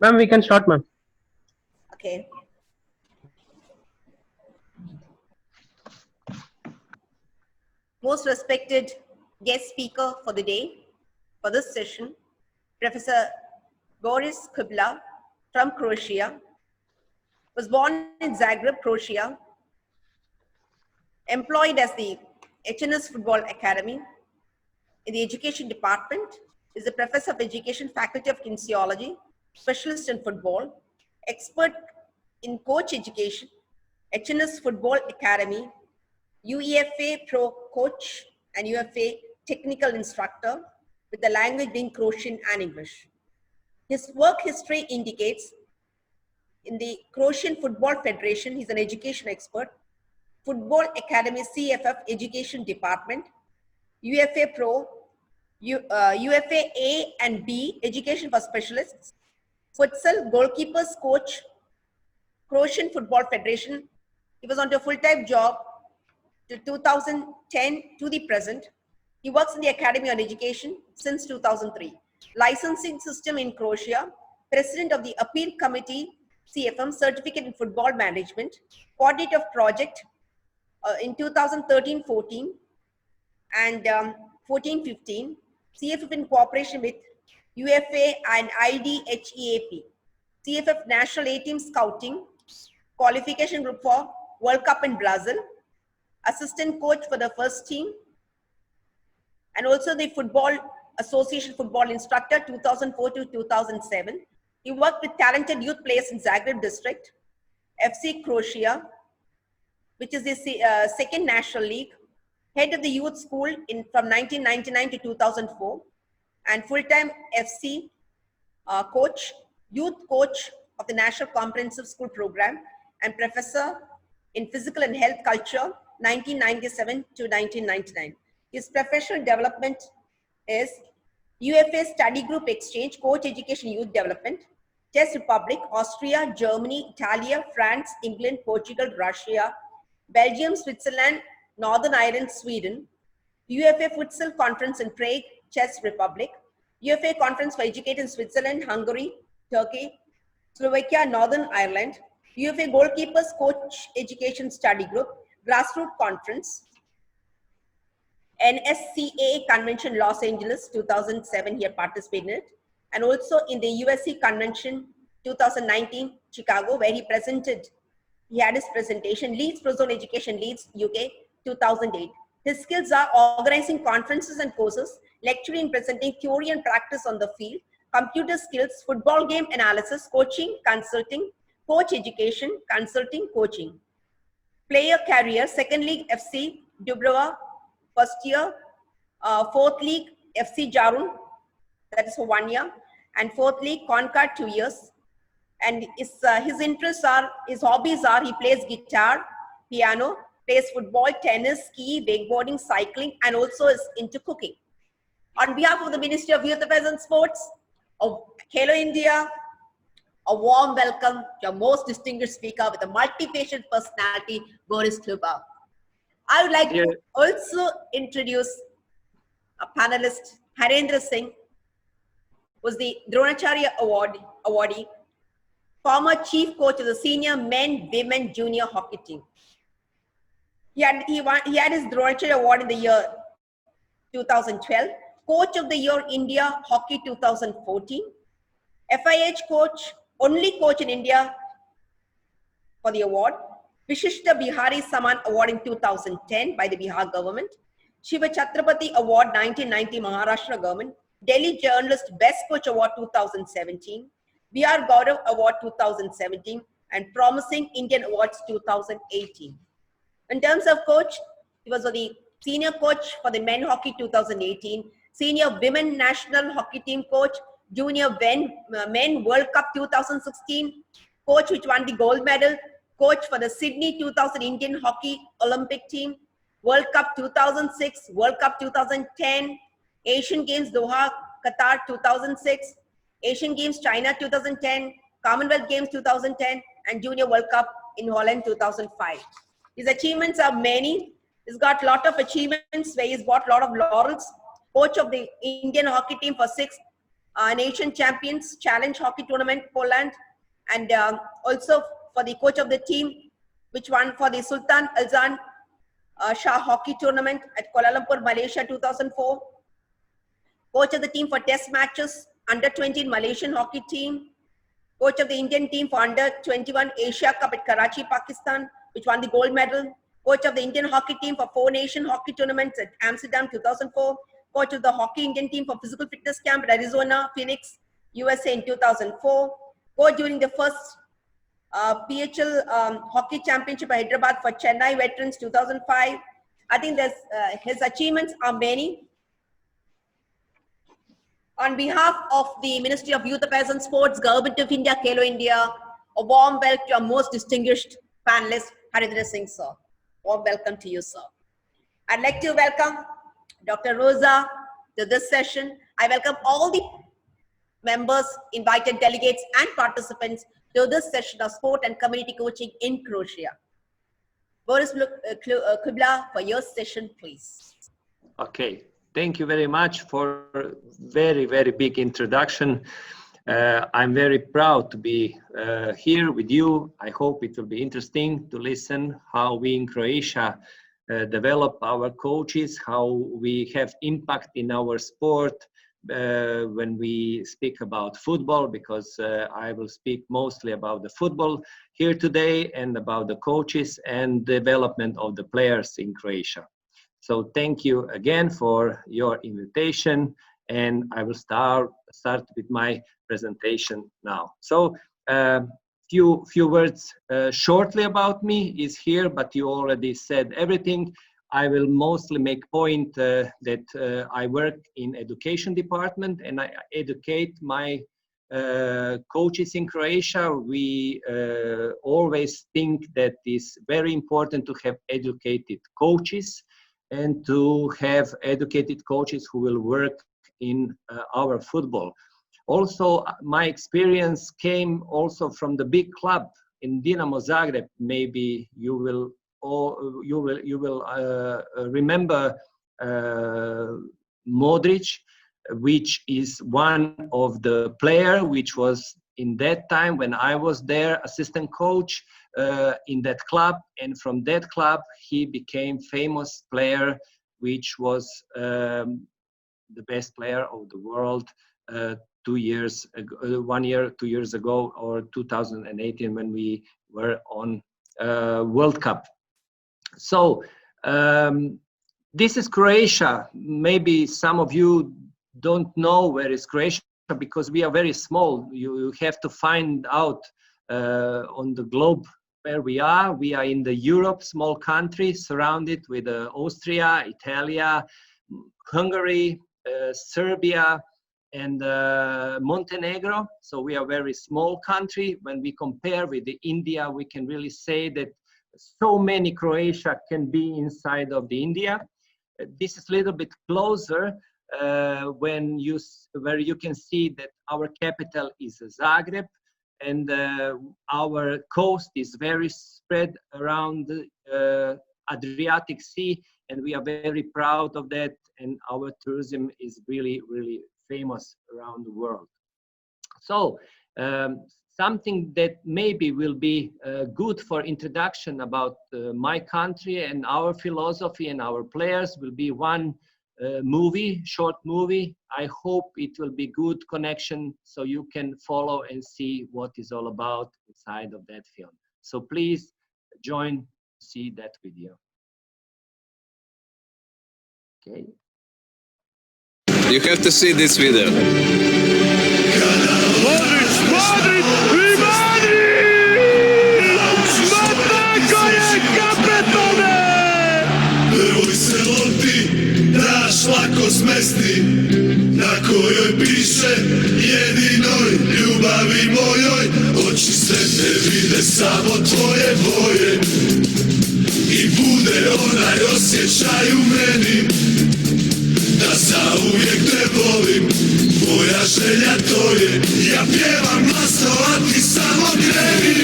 Ma'am, we can start, ma'am. Okay. Most respected guest speaker for the day, for this session, Professor Boris Kubla from Croatia, was born in Zagreb, Croatia, employed as the HNS Football Academy in the Education Department, is a professor of education, faculty of kinesiology, specialist in football, expert in coach education, HNS Football Academy, UEFA Pro Coach, and UEFA Technical Instructor, with the language being Croatian and English. His work history indicates in the Croatian Football Federation, he's an education expert, Football Academy CFF Education Department, UEFA Pro, UEFA A and B, Education for Specialists, Futsal Goalkeepers Coach, Croatian Football Federation. He was on a full-time job till 2010 to the present. He works in the Academy on Education since 2003. Licensing system in Croatia, President of the Appeal Committee, CFM, Certificate in Football Management, Coordinator of Project in 2013-14 and 14-15, CFF in cooperation with UFA and IDHEAP, CFF National A-Team Scouting, Qualification Group for World Cup in Brazil, Assistant Coach for the first team, and also the Football Association Football Instructor 2004 to 2007. He worked with talented youth players in Zagreb district, FC Croatia, which is the second national league, head of the youth school from 1999 to 2004, and full-time FC coach, youth coach of the National Comprehensive School Program, and professor in physical and health culture 1997 to 1999. His professional development is UFA Study Group Exchange, Coach Education Youth Development, Czech Republic, Austria, Germany, Italy, France, England, Portugal, Russia, Belgium, Switzerland, Northern Ireland, Sweden, UFA Futsal Conference in Prague, Czech Republic, UFA Conference for Educators in Switzerland, Hungary, Turkey, Slovakia, Northern Ireland, UFA Goalkeepers Coach Education Study Group, Grassroots Conference, NSCA Convention Los Angeles 2007, he had participated in it, and also in the USC Convention 2019 Chicago, where he had his presentation, Leeds Prozone Education Leeds UK 2008. His skills are organizing conferences and courses, lecturing and presenting theory and practice on the field, computer skills, football game analysis, coaching, consulting, coach education, consulting, coaching. Player career, second league FC Dubrava, first year, fourth league FC Jarun, that is for 1 year, and fourth league Concord 2 years. And his interests are, his hobbies are, he plays guitar, piano, plays football, tennis, ski, wakeboarding, cycling, and also is into cooking. On behalf of the Ministry of Youth Affairs and Sports of Hello India, a warm welcome to our most distinguished speaker with a multi-faceted personality, Boris Kubla. I would like to also introduce a panelist, Harendra Singh, was the Dronacharya awardee, former chief coach of the senior men, women, junior hockey team. He had his Dronacharya award in the year 2012, coach of the year India hockey 2014, FIH coach, only coach in India for the award, Vishishta Bihari Saman Award in 2010 by the Bihar government, Shiva Chhatrapati Award 1990 Maharashtra government, Delhi Journalist Best Coach Award 2017, VR Gaurav Award 2017, and Promising Indian Awards 2018. In terms of coach, he was the senior coach for the men hockey 2018, senior women national hockey team coach, junior men World Cup 2016, coach which won the gold medal, coach for the Sydney 2000 Indian Hockey Olympic team, World Cup 2006, World Cup 2010, Asian Games Doha, Qatar 2006, Asian Games China 2010, Commonwealth Games 2010, and Junior World Cup in Holland 2005. His achievements are many. He's got a lot of achievements where he's got a lot of laurels. Coach of the Indian hockey team for 6 Nation Champions Challenge Hockey Tournament, Poland, and also for the coach of the team, which won for the Sultan Alzan Shah Hockey Tournament at Kuala Lumpur, Malaysia, 2004. Coach of the team for test matches, under-20 Malaysian hockey team. Coach of the Indian team for under-21 Asia Cup at Karachi, Pakistan, which won the gold medal. Coach of the Indian hockey team for 4 nation hockey tournaments at Amsterdam, 2004. Coach of the hockey Indian team for physical fitness camp at Arizona, Phoenix, USA in 2004. Coach during the first PHL Hockey Championship at Hyderabad for Chennai Veterans, 2005. I think his achievements are many. On behalf of the Ministry of Youth Affairs and Sports, Government of India, Khelo India, a warm welcome to our most distinguished panelist, Harindra Singh, sir. Warm welcome to you, sir. I'd like to welcome Dr. Rosa to this session. I welcome all the members, invited delegates, and participants to this session of sport and community coaching in Croatia. Boris Kubla, for your session, please. Okay. Thank you very much for a very, very big introduction. I'm very proud to be here with you. I hope it will be interesting to listen how we in Croatia develop our coaches, how we have impact in our sport when we speak about football, because I will speak mostly about the football here today and about the coaches and development of the players in Croatia. So thank you again for your invitation, and I will start with my presentation now. So few words shortly about me is here, but you already said everything. I will mostly make point that I work in education department and I educate my coaches in Croatia. We always think that it's very important to have educated coaches and to have educated coaches who will work in our football. Also, my experience came also from the big club in Dinamo Zagreb. Maybe you will remember Modric, which is one of the player which was in that time when I was there assistant coach in that club, and from that club he became famous player, which was the best player of the world 2 years ago, 2 years ago, or 2018 when we were on World Cup. So this is Croatia. Maybe some of you don't know where is Croatia because we are very small. You have to find out on the globe where we are. We are in the Europe, small country, surrounded with Austria, Italy, Hungary, Serbia, and Montenegro. So we are a very small country. When we compare with India, we can really say that so many Croatia can be inside of the India. This is a little bit closer where you can see that our capital is Zagreb, and our coast is very spread around the Adriatic Sea, and we are very proud of that, and our tourism is really, really famous around the world. So something that maybe will be good for introduction about my country and our philosophy and our players will be one short movie. I hope it will be good connection so you can follow and see what is all about inside of that film. So please join, see that video. Okay. You have to see this video. Lako smesti, na kojoj piše jedinoj ljubavi mojoj, oči se ne vide, samo tvoje boje, i bude onaj osjećaj u meni, da zauvijek te volim, moja želja to je, ja pjevam glasno, a ti samo kreni,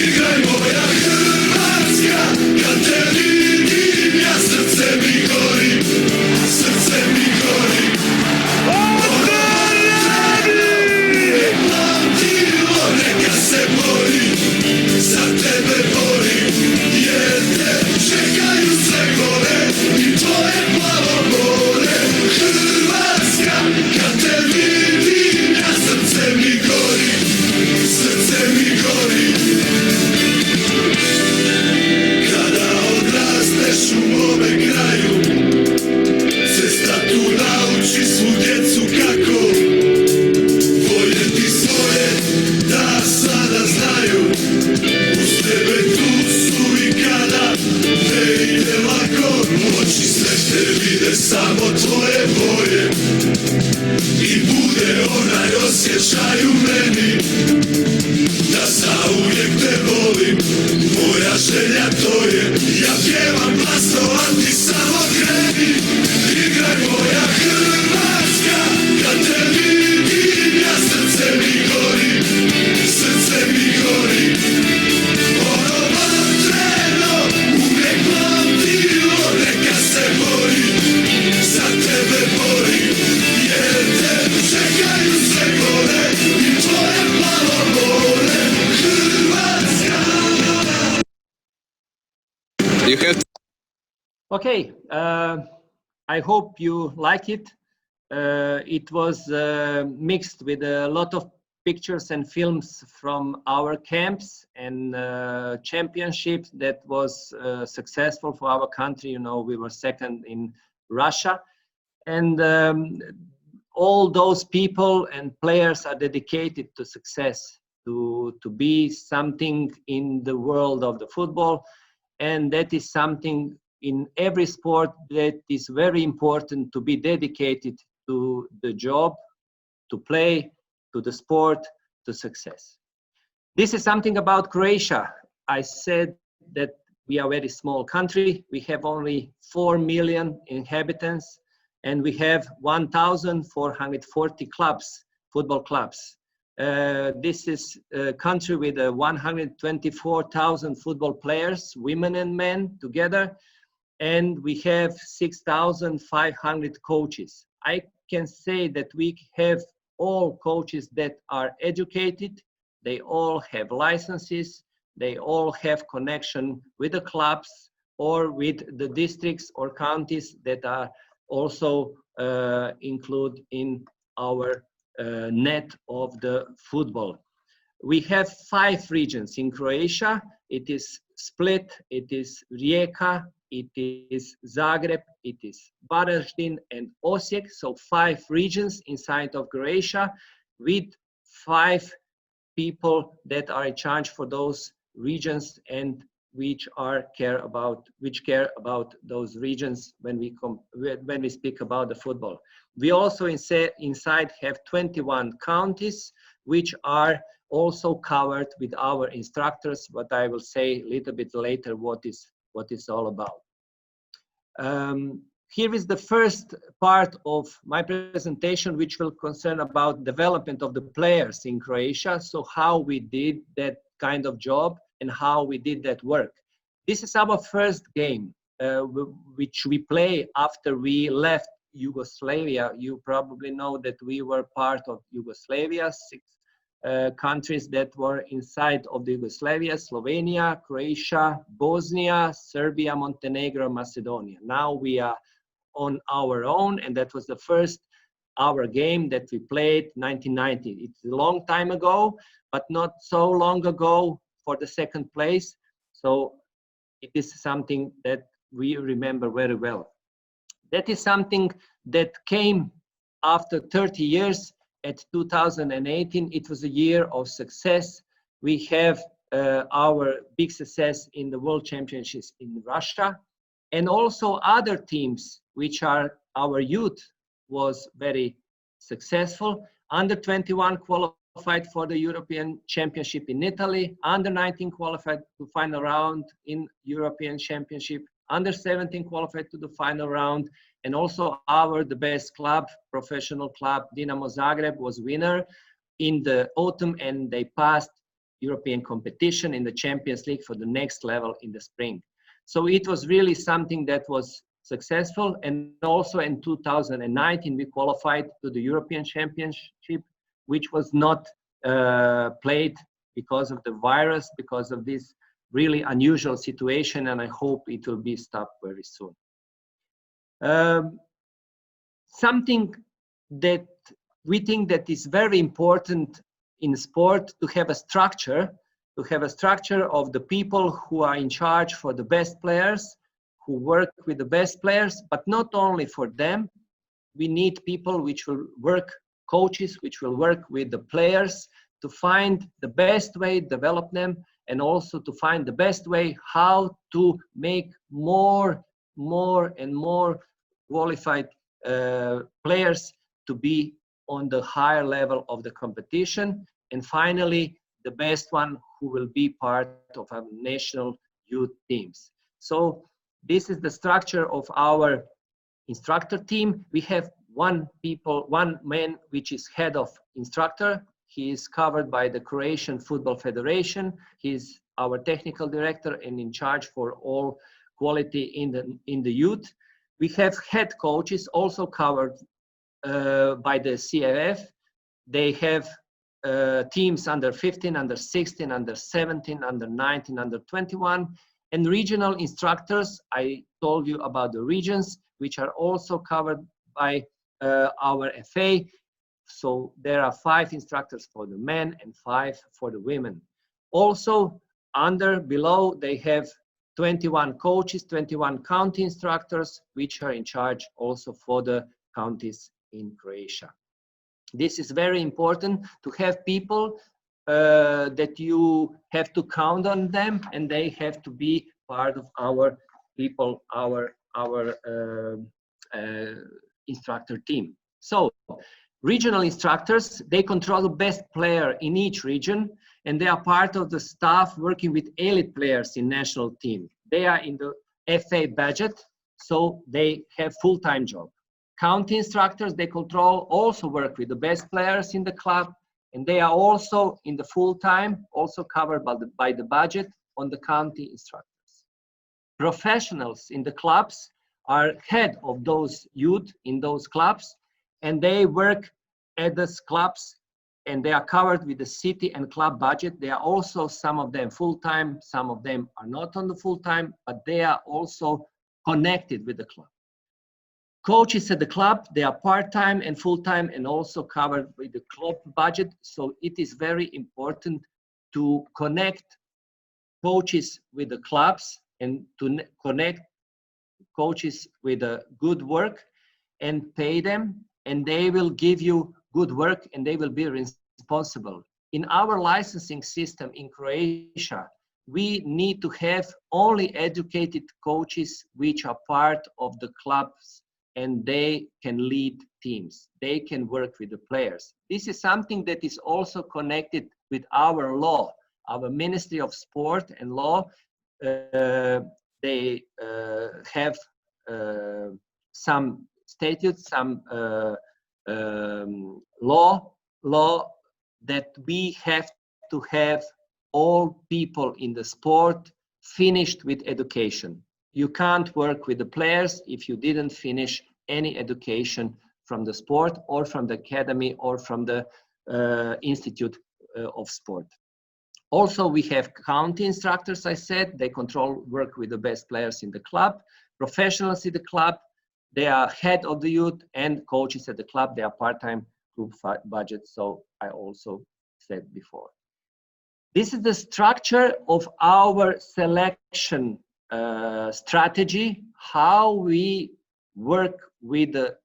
igraj moja Hrvatska, kad te vidim, ja srce mi gori, srce mi gori. Oh, te volim, moja želja to je. Ja pjevam glasno, a ti samo kreni, igraj moja Hrvatska. Kad te vidim, ja srce mi gori, srce mi gori. Ono vatreno, uvijek pamtilo, neka se bori, za tebe bori, jer te čekaju sve gore i tvoje plavo more, Hrvatska. You have to Okay, I hope you like it. It was mixed with a lot of pictures and films from our camps and championships that was successful for our country. You know, we were second in Russia, and all those people and players are dedicated to success, to be something in the world of the football, and that is something in every sport that is very important, to be dedicated to the job, to play, to the sport, to success. This is something about Croatia. I said that we are a very small country. We have only 4 million inhabitants, and we have 1,440 clubs, football clubs. This is a country with 124,000 football players, women and men together, and we have 6,500 coaches. I can say that we have all coaches that are educated, they all have licenses, they all have connection with the clubs or with the districts or counties that are also included in our net of the football. We have 5 regions in Croatia. It is Split, it is Rijeka, it is Zagreb, it is Varaždin and Osijek. So 5 regions inside of Croatia with 5 people that are in charge for those regions and which care about those regions when we speak about the football. We also inside have 21 counties which are also covered with our instructors, but I will say a little bit later what it's all about. Here is the first part of my presentation, which will concern about development of the players in Croatia. So how we did that kind of job and how we did that work. This is our first game, which we play after we left Yugoslavia. You probably know that we were part of Yugoslavia, 6 countries that were inside of the Yugoslavia: Slovenia, Croatia, Bosnia, Serbia, Montenegro, Macedonia. Now we are on our own, and that was the first our game that we played 1990. It's a long time ago, but not so long ago for the second place. So it is something that we remember very well. That is something that came after 30 years. At 2018, it was a year of success. We have our big success in the World Championships in Russia, and also other teams which are our youth was very successful. Under 21 qualified for the European Championship in Italy, under 19 qualified to final round in European Championship, under 17 qualified to the final round, and also the best club, professional club, Dinamo Zagreb, was winner in the autumn, and they passed European competition in the Champions League for the next level in the spring. So it was really something that was successful. And also in 2019, we qualified to the European Championship, which was not played because of the virus, because of this really unusual situation, and I hope it will be stopped very soon. Something that we think that is very important in sport, to have a structure of the people who are in charge for the best players, who work with the best players, but not only for them. We need people which will work, coaches which will work with the players to find the best way, develop them, and also to find the best way how to make more and more qualified players to be on the higher level of the competition. And finally, the best one who will be part of our national youth teams. So this is the structure of our instructor team. We have one man which is head of instructor. He is covered by the Croatian Football Federation. He is our technical director and in charge for all quality in the youth. We have head coaches also covered by the CFF. They have teams under 15, under 16, under 17, under 19, under 21, and regional instructors. I told you about the regions, which are also covered by our FA. So there are 5 instructors for the men and 5 for the women. Also, below, they have 21 coaches, 21 county instructors, which are in charge also for the counties in Croatia. This is very important to have people that you have to count on them, and they have to be part of our people, our instructor team. So regional instructors, they control the best player in each region, and they are part of the staff working with elite players in national team. They are in the FA budget, so they have full-time job. County instructors, they control, also work with the best players in the club, and they are also in the full-time, also covered by the budget on the county instructors. Professionals in the clubs are head of those youth in those clubs, and they work at those clubs, and they are covered with the city and club budget. They are also, some of them full-time, some of them are not on the full-time, but they are also connected with the club. Coaches at the club, they are part-time and full-time and also covered with the club budget. So it is very important to connect coaches with the clubs and to connect coaches with a good work and pay them, and they will give you good work and they will be responsible. In our licensing system in Croatia, we need to have only educated coaches which are part of the clubs, and they can lead teams. They can work with the players. This is something that is also connected with our law. Our Ministry of Sport and Law, they have some statutes, some law that we have to have all people in the sport finished with education. You can't work with the players if you didn't finish any education from the sport or from the academy or from the Institute of Sport. Also, we have county instructors, I said, they work with the best players in the club. Professionals in the club, they are head of the youth, and coaches at the club, they are part-time group budget, so I also said before. This is the structure of our selection strategy, how we work with the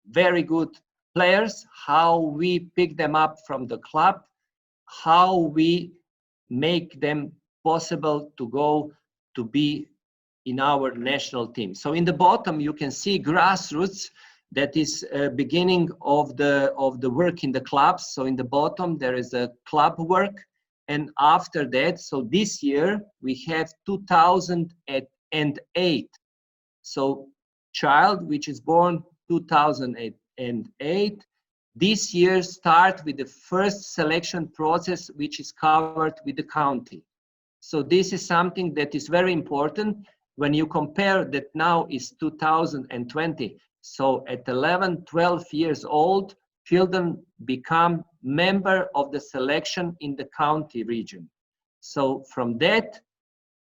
very good players, how we pick them up from the club, how we make them possible to go to be in our national team. So in the bottom, you can see grassroots, that is beginning of the work in the clubs. So in the bottom, there is a club work. And after that, so this year, we have 2008. So child which is born 2008, this year start with the first selection process, which is covered with the county. So this is something that is very important when you compare that now is 2020. So at 11, 12 years old, children become member of the selection in the county region. So from that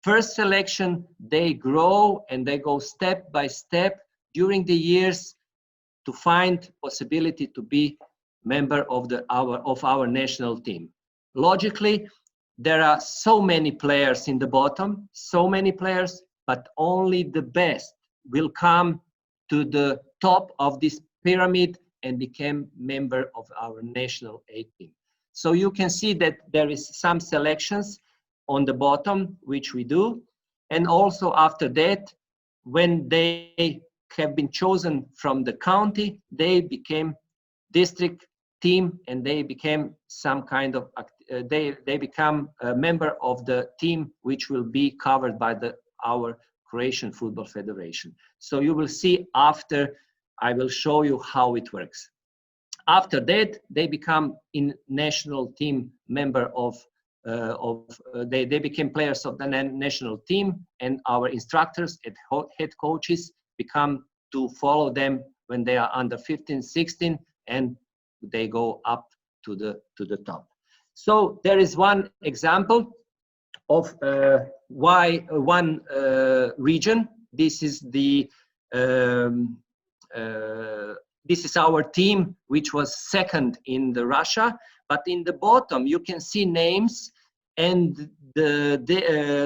first selection, they grow and they go step by step during the years to find possibility to be member of our national team. Logically, there are so many players in the bottom, so many players, but only the best will come to the top of this pyramid and become member of our national A team. So you can see that there is some selections on the bottom, which we do. And also after that, when they have been chosen from the county, they became district team and they became some kind of they become a member of the team which will be covered by our Croatian Football Federation. So you will see after, I will show you how it works. After that, they become in national team member they became players of the national team, and our instructors and head coaches become to follow them when they are under 15, 16, and they go up to the top. So there is one example of one region. This is this is our team, which was second in the Russia. But in the bottom, you can see names and the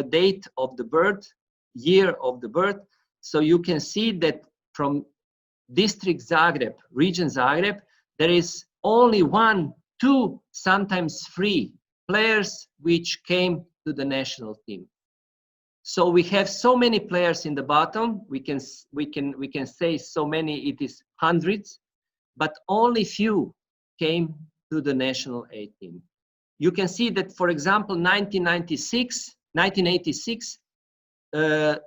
date of the birth, year of the birth. So you can see that from district Zagreb, region Zagreb, there is only 1, 2, sometimes 3 players which came to the national team. So we have so many players in the bottom. We can say so many, it is hundreds, but only few came to the national A team. You can see that, for example, 1986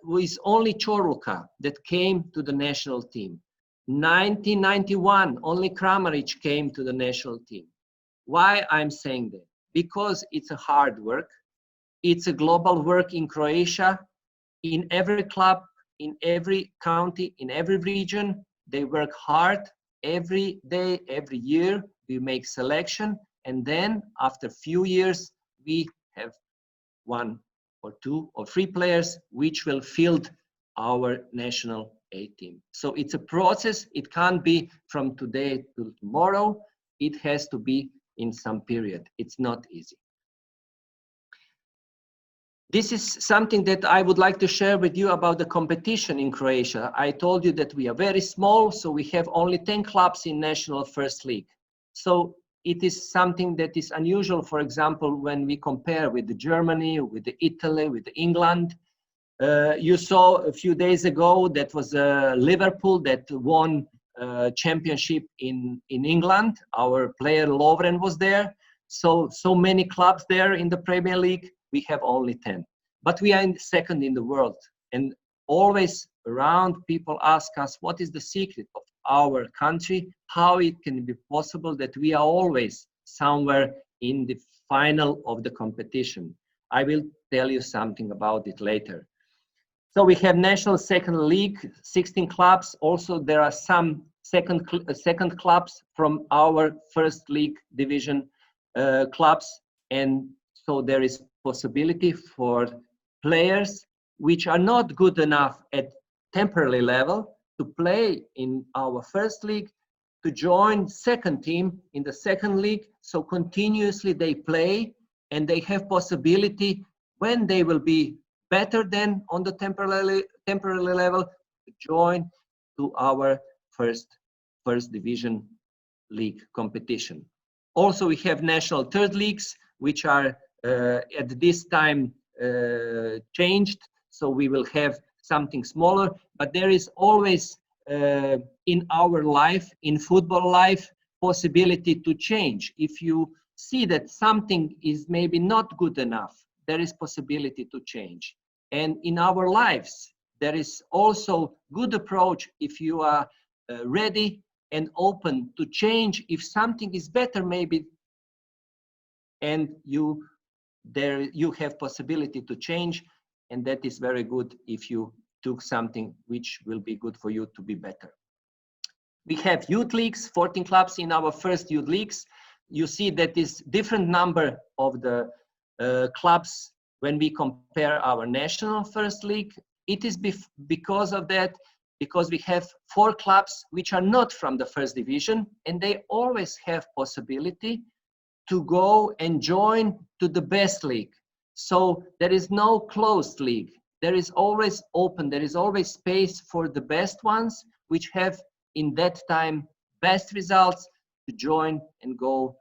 was only Choruka that came to the national team. 1991, only Kramaric came to the national team. Why I'm saying that? Because it's a hard work. It's a global work in Croatia. In every club, in every county, in every region, they work hard every day, every year. We make selection, and then after few years, we have 1 or 2 or 3 players which will fill our national A team. So it's a process. It can't be from today to tomorrow. It has to be in some period. It's not easy. This is something that I would like to share with you about the competition in Croatia. I told you that we are very small, so we have only 10 clubs in national first league. So it is something that is unusual, for example, when we compare with the Germany, with the Italy, with the England. You saw a few days ago that was Liverpool that won championship in England. Our player Lovren was there. So many clubs there in the Premier League. We have only 10, but we are second in the world. And always around, people ask us, what is the secret of our country? How it can be possible that we are always somewhere in the final of the competition? I will tell you something about it later. So we have national second league, 16 clubs. Also, there are some second clubs from our first league division clubs. And so there is possibility for players which are not good enough at temporary level to play in our first league, to join second team in the second league. So continuously they play, and they have possibility when they will be better than on the temporary level to join to our first division league competition. Also, we have national third leagues, which are at this time changed, so we will have something smaller, but there is always in our life, in football life, possibility to change. If you see that something is maybe not good enough, there is possibility to change. And in our lives, there is also good approach if you are ready and open to change. If something is better maybe, and you have possibility to change, and that is very good if you took something which will be good for you to be better. We have youth leagues, 14 clubs in our first youth leagues. You see that is different number of the clubs when we compare our national first league. It is because of that, because we have 4 clubs which are not from the first division, and they always have possibility to go and join to the best league. So there is no closed league. There is always open. There is always space for the best ones, which have in that time best results, to join and go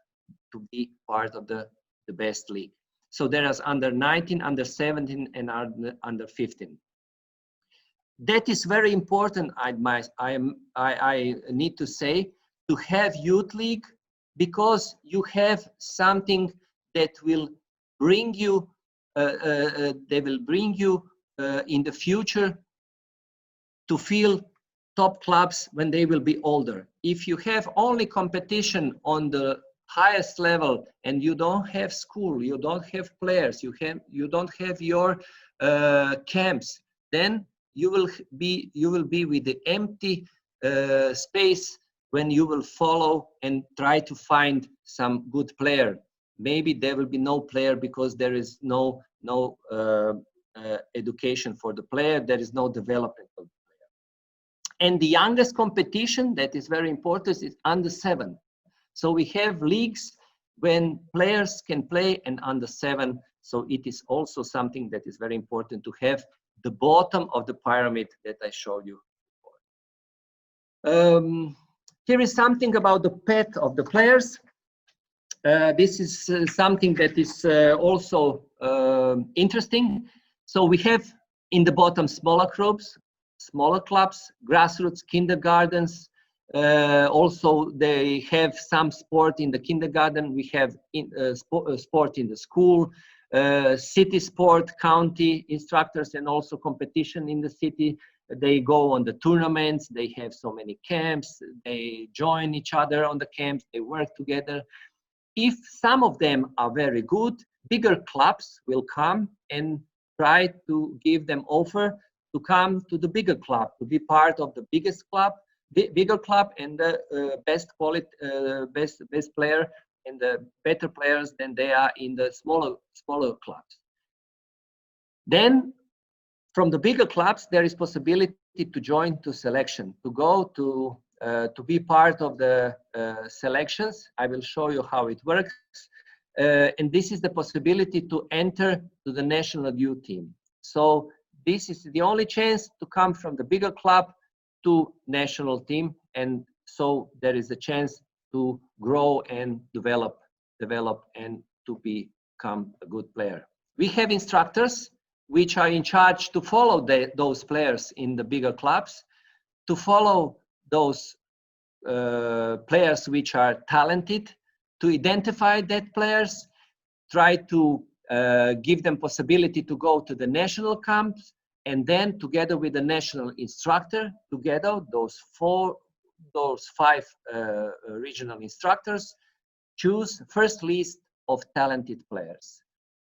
to be part of the best league. So there is under 19, under 17, and under 15. That is very important. I need to say, to have youth league, because you have something that will bring you, in the future to feel top clubs when they will be older. If you have only competition on the highest level and you don't have school, you don't have players, you don't have your camps, then you will be with the empty space when you will follow and try to find some good player. Maybe there will be no player because there is no education for the player, there is no development of the player. And the youngest competition that is very important is under 7. So we have leagues when players can play and under 7. So it is also something that is very important to have the bottom of the pyramid that I showed you before. Here is something about the path of the players. This is something that is also interesting. So we have in the bottom smaller clubs, grassroots, kindergartens. Also, they have some sport in the kindergarten. We have sport in the school, city sport, county instructors, and also competition in the city. They go on the tournaments. They have so many camps. They join each other on the camps. They work together. If some of them are very good, bigger clubs will come and try to give them offer to come to the bigger club, to be part of the biggest club, bigger club, and the best quality, best player and the better players than they are in the smaller clubs. Then from the bigger clubs, there is possibility to join to selection, to go to be part of the selections. I will show you how it works. And this is the possibility to enter to the national youth team. So this is the only chance to come from the bigger club to national team. And so there is a chance to grow and develop and to become a good player. We have instructors which are in charge to follow those players in the bigger clubs, to follow those players which are talented, to identify that players, try to give them possibility to go to the national camps, and then together with the national instructor, together those 5 regional instructors choose first list of talented players.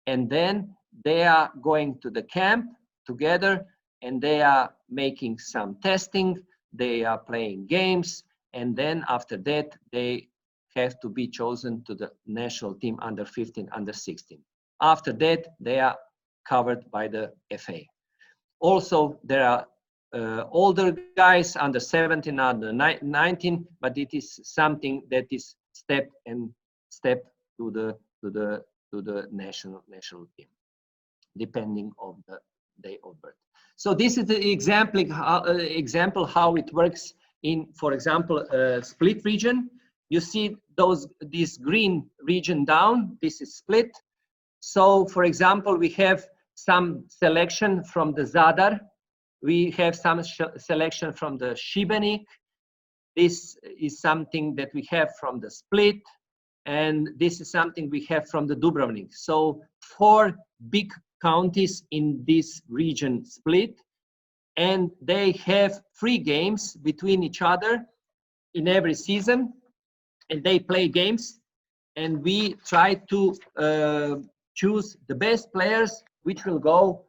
And then they are going to the camp together and they are making some testing, they are playing games, and then after that they have to be chosen to the national team under 15, under 16. After that, they are covered by the FA. Also, there are older guys under 17, under 19, but it is something that is step to the national team, depending on the day of birth. So this is the example how it works in, for example, Split region. You see this green region down. This is Split. So, for example, we have some selection from the Zadar. We have some selection from the Šibenik. This is something that we have from the Split. And this is something we have from the Dubrovnik. So 4 big counties in this region Split. And they have 3 games between each other in every season. And they play games. And we try to choose the best players which will go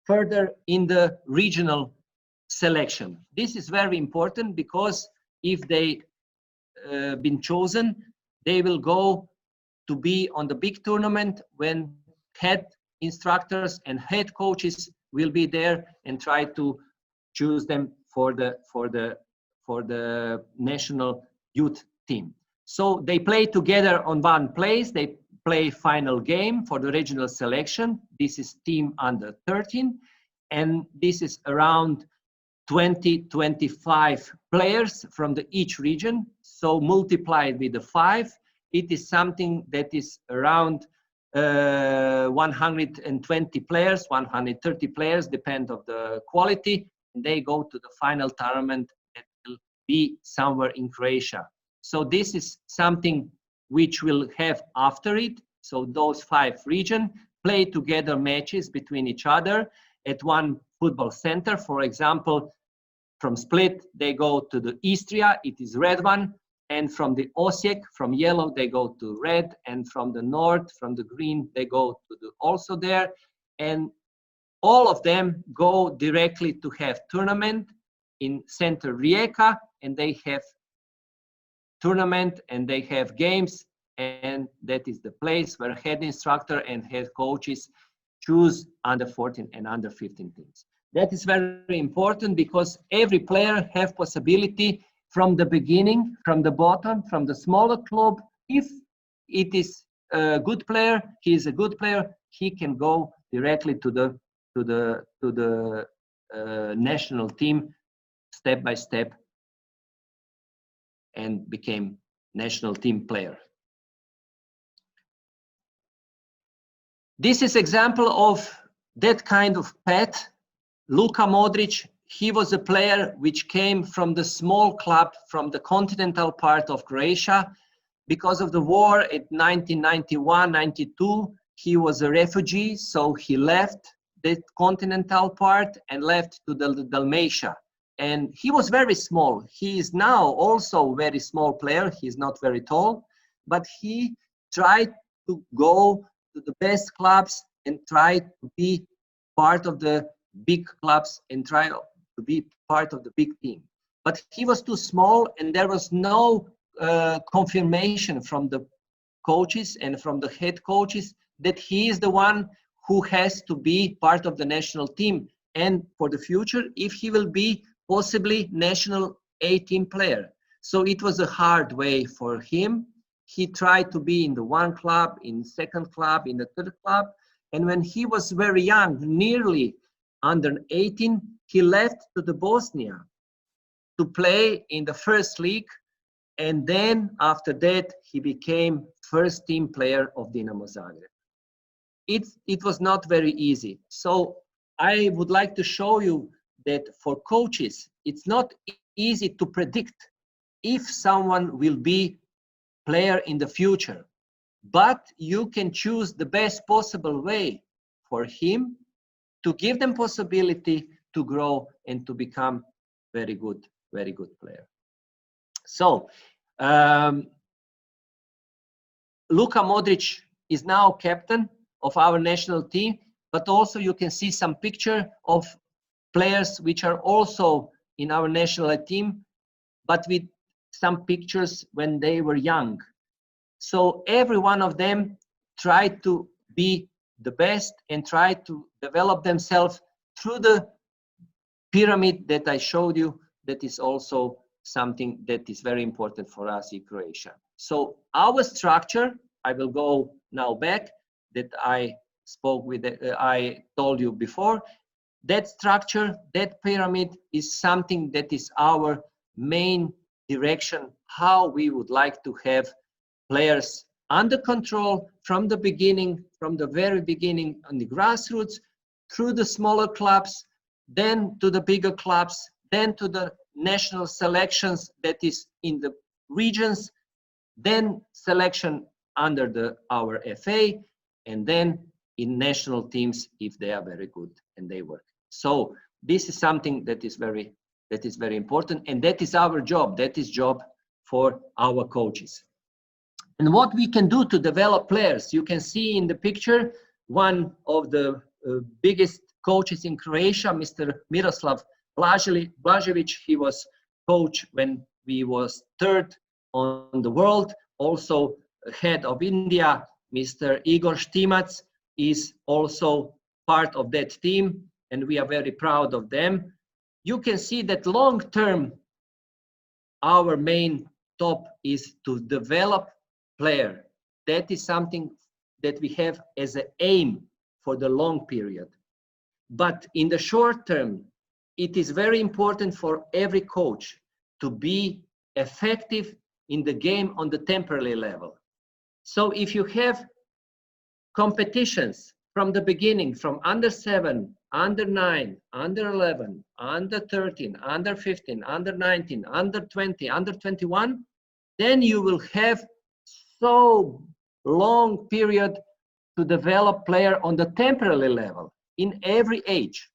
further in the regional selection. This is very important because if they been chosen, they will go to be on the big tournament when head instructors and head coaches will be there and try to choose them for the national youth team. So they play together on one place. They play final game for the regional selection. This is team under 13. And this is around 20-25 players from each region. So multiplied with the 5, it is something that is around 120 players, 130 players, depend on the quality. And they go to the final tournament that will be somewhere in Croatia. So this is something which will have after it. So those 5 regions play together matches between each other at one football center. For example, from Split, they go to the Istria, it is red one. And from the Osijek, from yellow, they go to red. And from the north, from the green, they go to the also there. And all of them go directly to have tournament in Center Rijeka, and they have tournament and they have games, and that is the place where head instructor and head coaches choose under 14 and under 15 teams. That is very important because every player have possibility from the beginning, from the bottom, from the smaller club. If it is a good player, he is a good player, he can go directly to the national team step by step and became national team player. This is example of that kind of path. Luka Modric, he was a player which came from the small club from the continental part of Croatia. Because of the war in 1991-92, he was a refugee, so he left the continental part and left to the Dalmatia. And he was very small. He is now also a very small player. He's not very tall, but he tried to go to the best clubs and try to be part of the big clubs and try to be part of the big team. But he was too small, and there was no confirmation from the coaches and from the head coaches that he is the one who has to be part of the national team. And for the future, if he will be possibly national A-team player. So it was a hard way for him. He tried to be in the one club, in second club, in the third club. And when he was very young, nearly under 18, he left to the Bosnia to play in the first league. And then after that, he became first team player of Dinamo Zagreb. It was not very easy. So I would like to show you that for coaches, it's not easy to predict if someone will be player in the future, but you can choose the best possible way for him to give them possibility to grow and to become very good player. So Luka Modric is now captain of our national team, but also you can see some picture of players which are also in our national team, but with some pictures when they were young. So every one of them tried to be the best and tried to develop themselves through the pyramid that I showed you. That is also something that is very important for us in Croatia. So our structure, I will go now back, that I spoke with, I told you before. That structure, that pyramid is something that is our main direction, how we would like to have players under control from the beginning, from the very beginning on the grassroots, through the smaller clubs, then to the bigger clubs, then to the national selections that is in the regions, then selection under our FA, and then in national teams if they are very good and they work. So this is something that is very important, and that is our job. That is job for our coaches. And what we can do to develop players, you can see in the picture one of the biggest coaches in Croatia, Mr. Miroslav Blažević. He was coach when we was third on the world. Also head of India, Mr. Igor Štimac, is also part of that team, and we are very proud of them. You can see that long term, our main top is to develop player. That is something that we have as an aim for the long period. But in the short term, it is very important for every coach to be effective in the game on the temporary level. So if you have competitions from the beginning, from under 7, under 9, under 11, under 13, under 15, under 19, under 20, under 21, then you will have so long period to develop player on the temporary level in every age,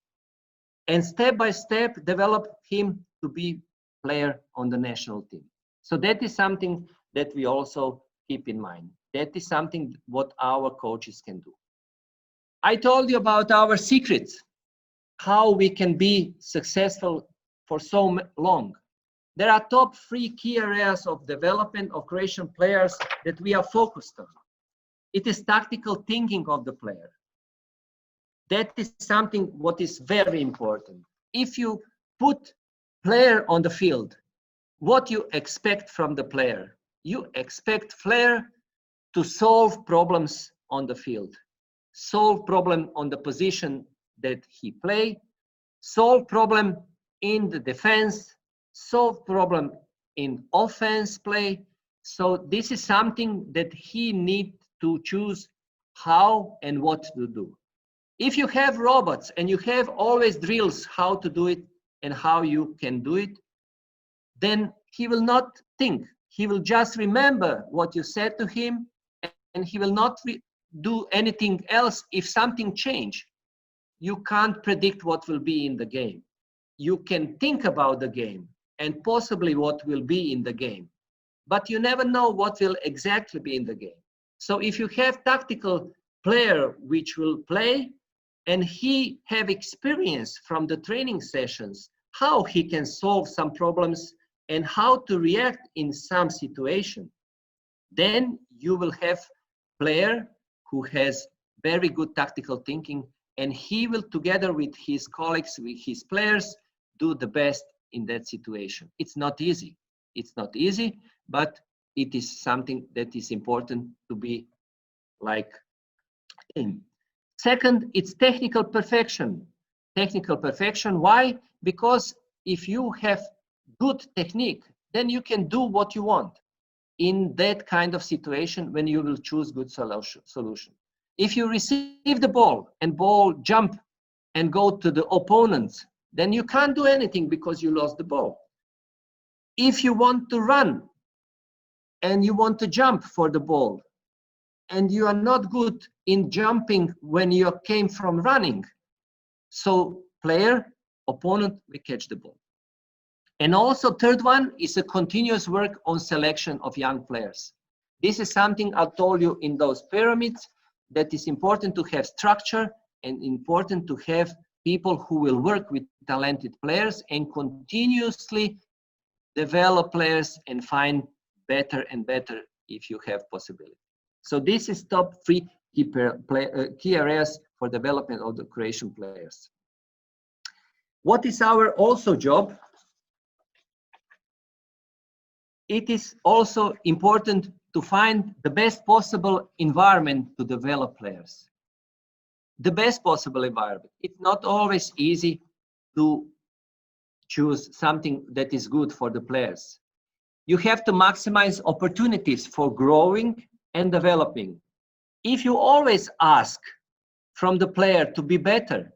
and step by step develop him to be player on the national team. So that is something that we also keep in mind. That is something what our coaches can do. I told you about our secrets, how we can be successful for so long. There are top 3 key areas of development of Croatian players that we are focused on. It is tactical thinking of the player. That is something what is very important. If you put player on the field, what you expect from the player? You expect player to solve problems on the field, solve problem on the position that he play, solve problem in the defense, solve problem in offense play. So this is something that he needs to choose how and what to do. If you have robots and you have always drills how to do it and how you can do it, then he will not think. He will just remember what you said to him, and he will not do anything else if something change. You can't predict what will be in the game. You can think about the game and possibly what will be in the game, but you never know what will exactly be in the game. So if you have tactical player which will play and he have experience from the training sessions, how he can solve some problems and how to react in some situation, then you will have player who has very good tactical thinking, and he will, together with his colleagues, with his players, do the best in that situation. It's not easy. It's not easy, but it is something that is important to be like him. Second, it's technical perfection. Technical perfection, why? Because if you have good technique, then you can do what you want in that kind of situation when you will choose good solution. If you receive the ball and ball jump and go to the opponents, then you can't do anything because you lost the ball. If you want to run and you want to jump for the ball and you are not good in jumping when you came from running, so player, opponent will catch the ball. And also third one is a continuous work on selection of young players. This is something I told you in those pyramids, that is important to have structure and important to have people who will work with talented players and continuously develop players and find better and better if you have possibility. So this is top 3 key areas for development of the Croatian players. What is our also job? It is also important to find the best possible environment to develop players. The best possible environment. It's not always easy to choose something that is good for the players. You have to maximize opportunities for growing and developing. If you always ask from the player to be better,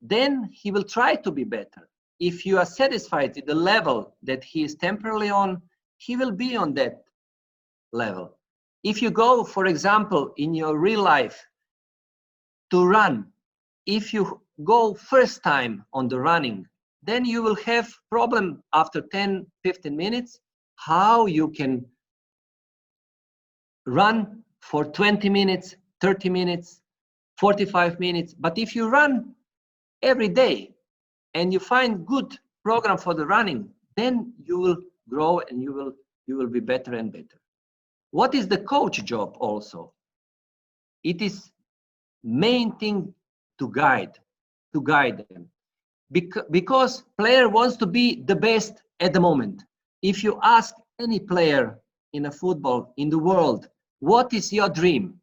then he will try to be better. If you are satisfied with the level that he is temporarily on, he will be on that level. If you go, for example, in your real life to run, if you go first time on the running, then you will have problem after 10, 15 minutes, how you can run for 20 minutes, 30 minutes, 45 minutes. But if you run every day and you find good program for the running, then you will grow and you will be better and better. What is the coach job also? It is main thing to guide them. Because player wants to be the best at the moment. If you ask any player in a football in the world, what is your dream?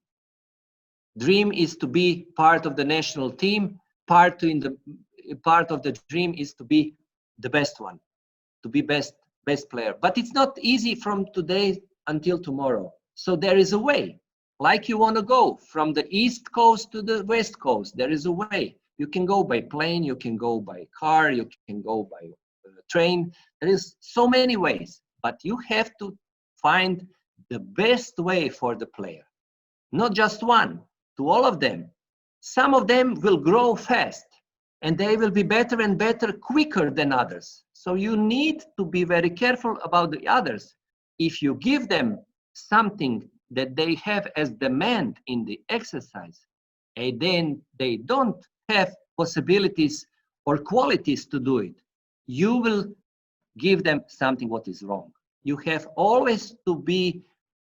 Dream is to be part of the national team. Part of the dream is to be the best one, to be best player. But it's not easy from today until tomorrow. So there is a way. Like you want to go from the East Coast to the West Coast, there is a way. You can go by plane, you can go by car, you can go by train. There is so many ways, but you have to find the best way for the player. not just one, to all of them. Some of them will grow fast and they will be better and better quicker than others. So you need to be very careful about the others. If you give them something that they have as demand in the exercise, and then they don't have possibilities or qualities to do it, you will give them something what is wrong. You have always to be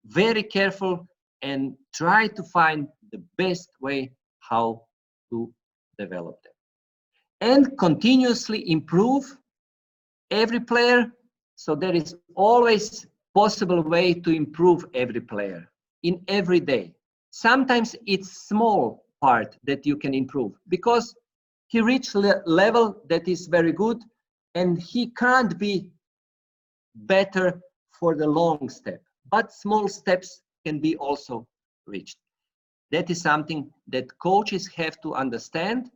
very careful and try to find the best way how to develop them. And continuously improve every player. So there is always possible way to improve every player in every day. Sometimes it's small part that you can improve because he reached a level that is very good and he can't be better for the long step, but small steps can be also reached. That is something that coaches have to understand,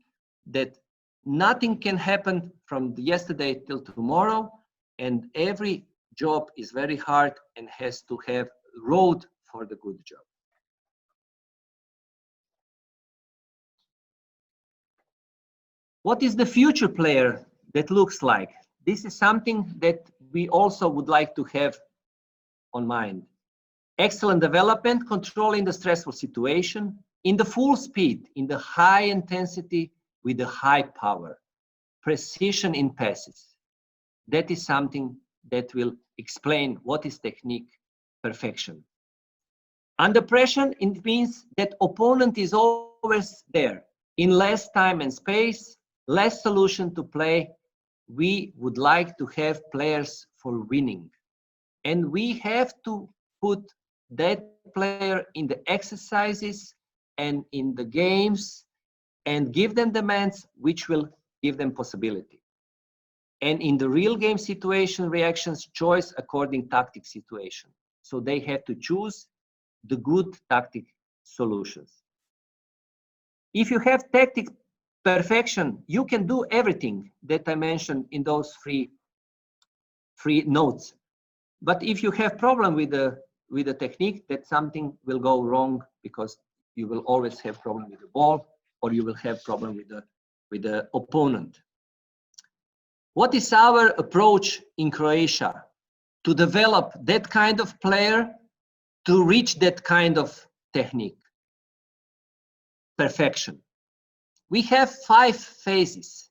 that nothing can happen from yesterday till tomorrow, and every job is very hard and has to have road for the good job. What is the future player that looks like? This is something that we also would like to have on mind. Excellent development, controlling the stressful situation, in the full speed, in the high intensity with the high power, precision in passes. That is something that will explain what is technique perfection. Under pressure, it means that opponent is always there. In less time and space, less solution to play, we would like to have players for winning. And we have to put that player in the exercises and in the games and give them demands which will give them possibility. And in the real game situation, reactions, choice according tactic situation. So they have to choose the good tactic solutions. If you have tactic perfection, you can do everything that I mentioned in those three notes. But if you have problem with the technique, that something will go wrong because you will always have problem with the ball or you will have problem with the opponent. What is our approach in Croatia to develop that kind of player to reach that kind of technique? Perfection. We have 5 phases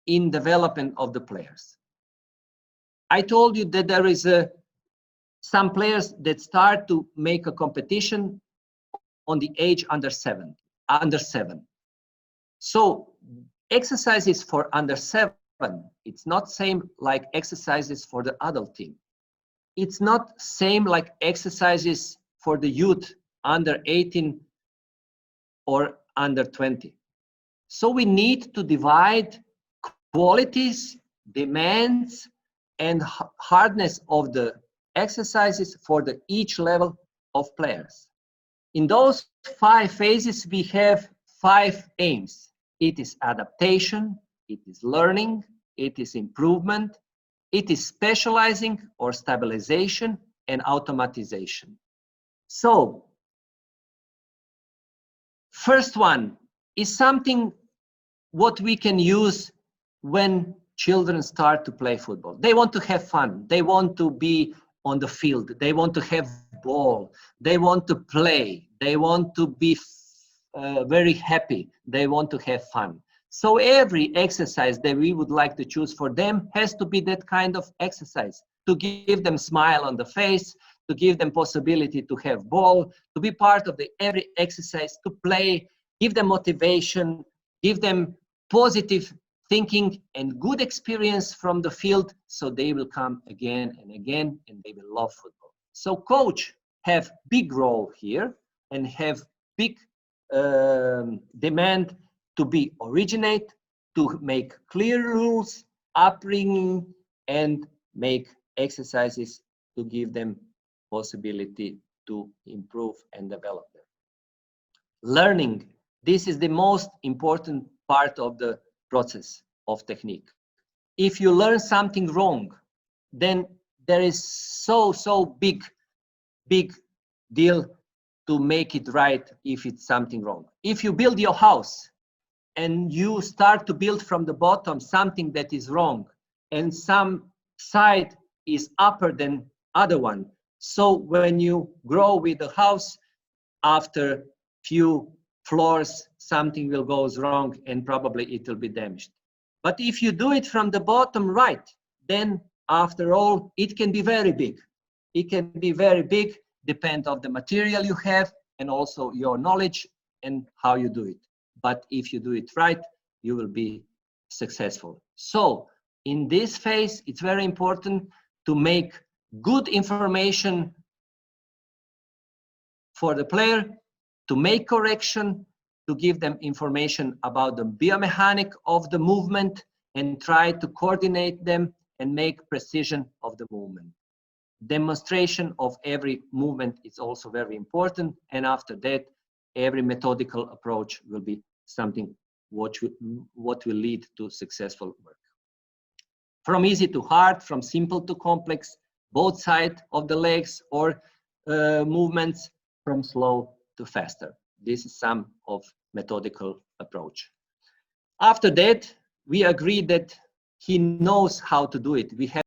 in development of the players. I told you that there is some players that start to make a competition on the age under 7. So exercises for under 7, it's not same like exercises for the adult team. It's not same like exercises for the youth under 18 or under 20. So we need to divide qualities, demands, and hardness of the exercises for each level of players. In those 5 phases, we have 5 aims. It is adaptation, it is learning, it is improvement, it is specializing or stabilization, and automatization. So, first one is something what we can use when children start to play football. They want to have fun. They want to be on the field. They want to have ball. They want to play. They want to be very happy. They want to have fun. So every exercise that we would like to choose for them has to be that kind of exercise, to give them smile on the face, to give them possibility to have ball, to be part of every exercise, to play, give them motivation, give them positive thinking and good experience from the field, so they will come again and again and they will love football. So coach have big role here and have big demand to be originate, to make clear rules, upbringing, and make exercises to give them possibility to improve and develop them. Learning, this is the most important part of the process of technique. If you learn something wrong, then there is so big deal to make it right if it's something wrong. If you build your house and you start to build from the bottom something that is wrong and some side is upper than other one, so when you grow with the house, after few floors, something will go wrong and probably it will be damaged. But if you do it from the bottom right, then after all, it can be very big. It can be very big, depend on the material you have and also your knowledge and how you do it. But if you do it right, you will be successful. So in this phase, it's very important to make good information for the player, to make correction, to give them information about the biomechanic of the movement and try to coordinate them and make precision of the movement. Demonstration of every movement is also very important, and after that, every methodical approach will be something what will lead to successful work. From easy to hard, from simple to complex, both sides of the legs or movements, from slow to faster. This is some of methodical approach. After that, we agreed that he knows how to do it. We have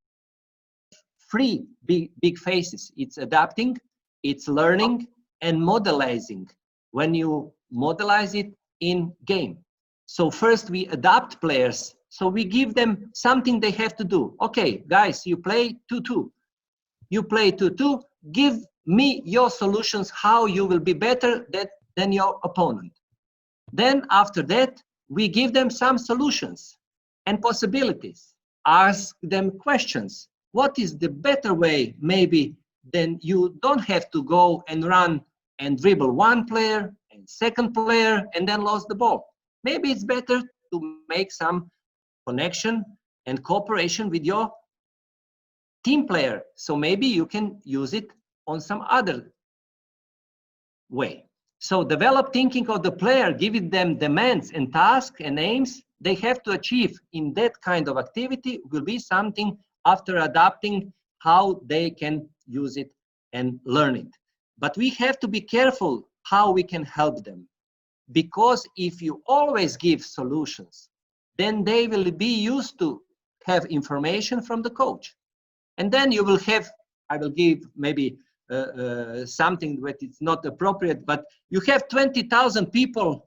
three big phases. It's adapting, it's learning, and modelizing. When you modelize it in game. So first we adapt players. So we give them something they have to do. Okay, guys, you play 2-2. You play 2-2. Give me your solutions how you will be better than your opponent. Then after that, we give them some solutions and possibilities. Ask them questions. What is the better way? Maybe then you don't have to go and run and dribble one player and second player and then lose the ball. Maybe it's better to make some connection and cooperation with your team player. So maybe you can use it on some other way. So develop thinking of the player, giving them demands and tasks and aims they have to achieve in that kind of activity will be something after adapting how they can use it and learn it. But we have to be careful how we can help them. Because if you always give solutions, then they will be used to have information from the coach. And then you will have, I will give maybe something that is not appropriate, but you have 20,000 people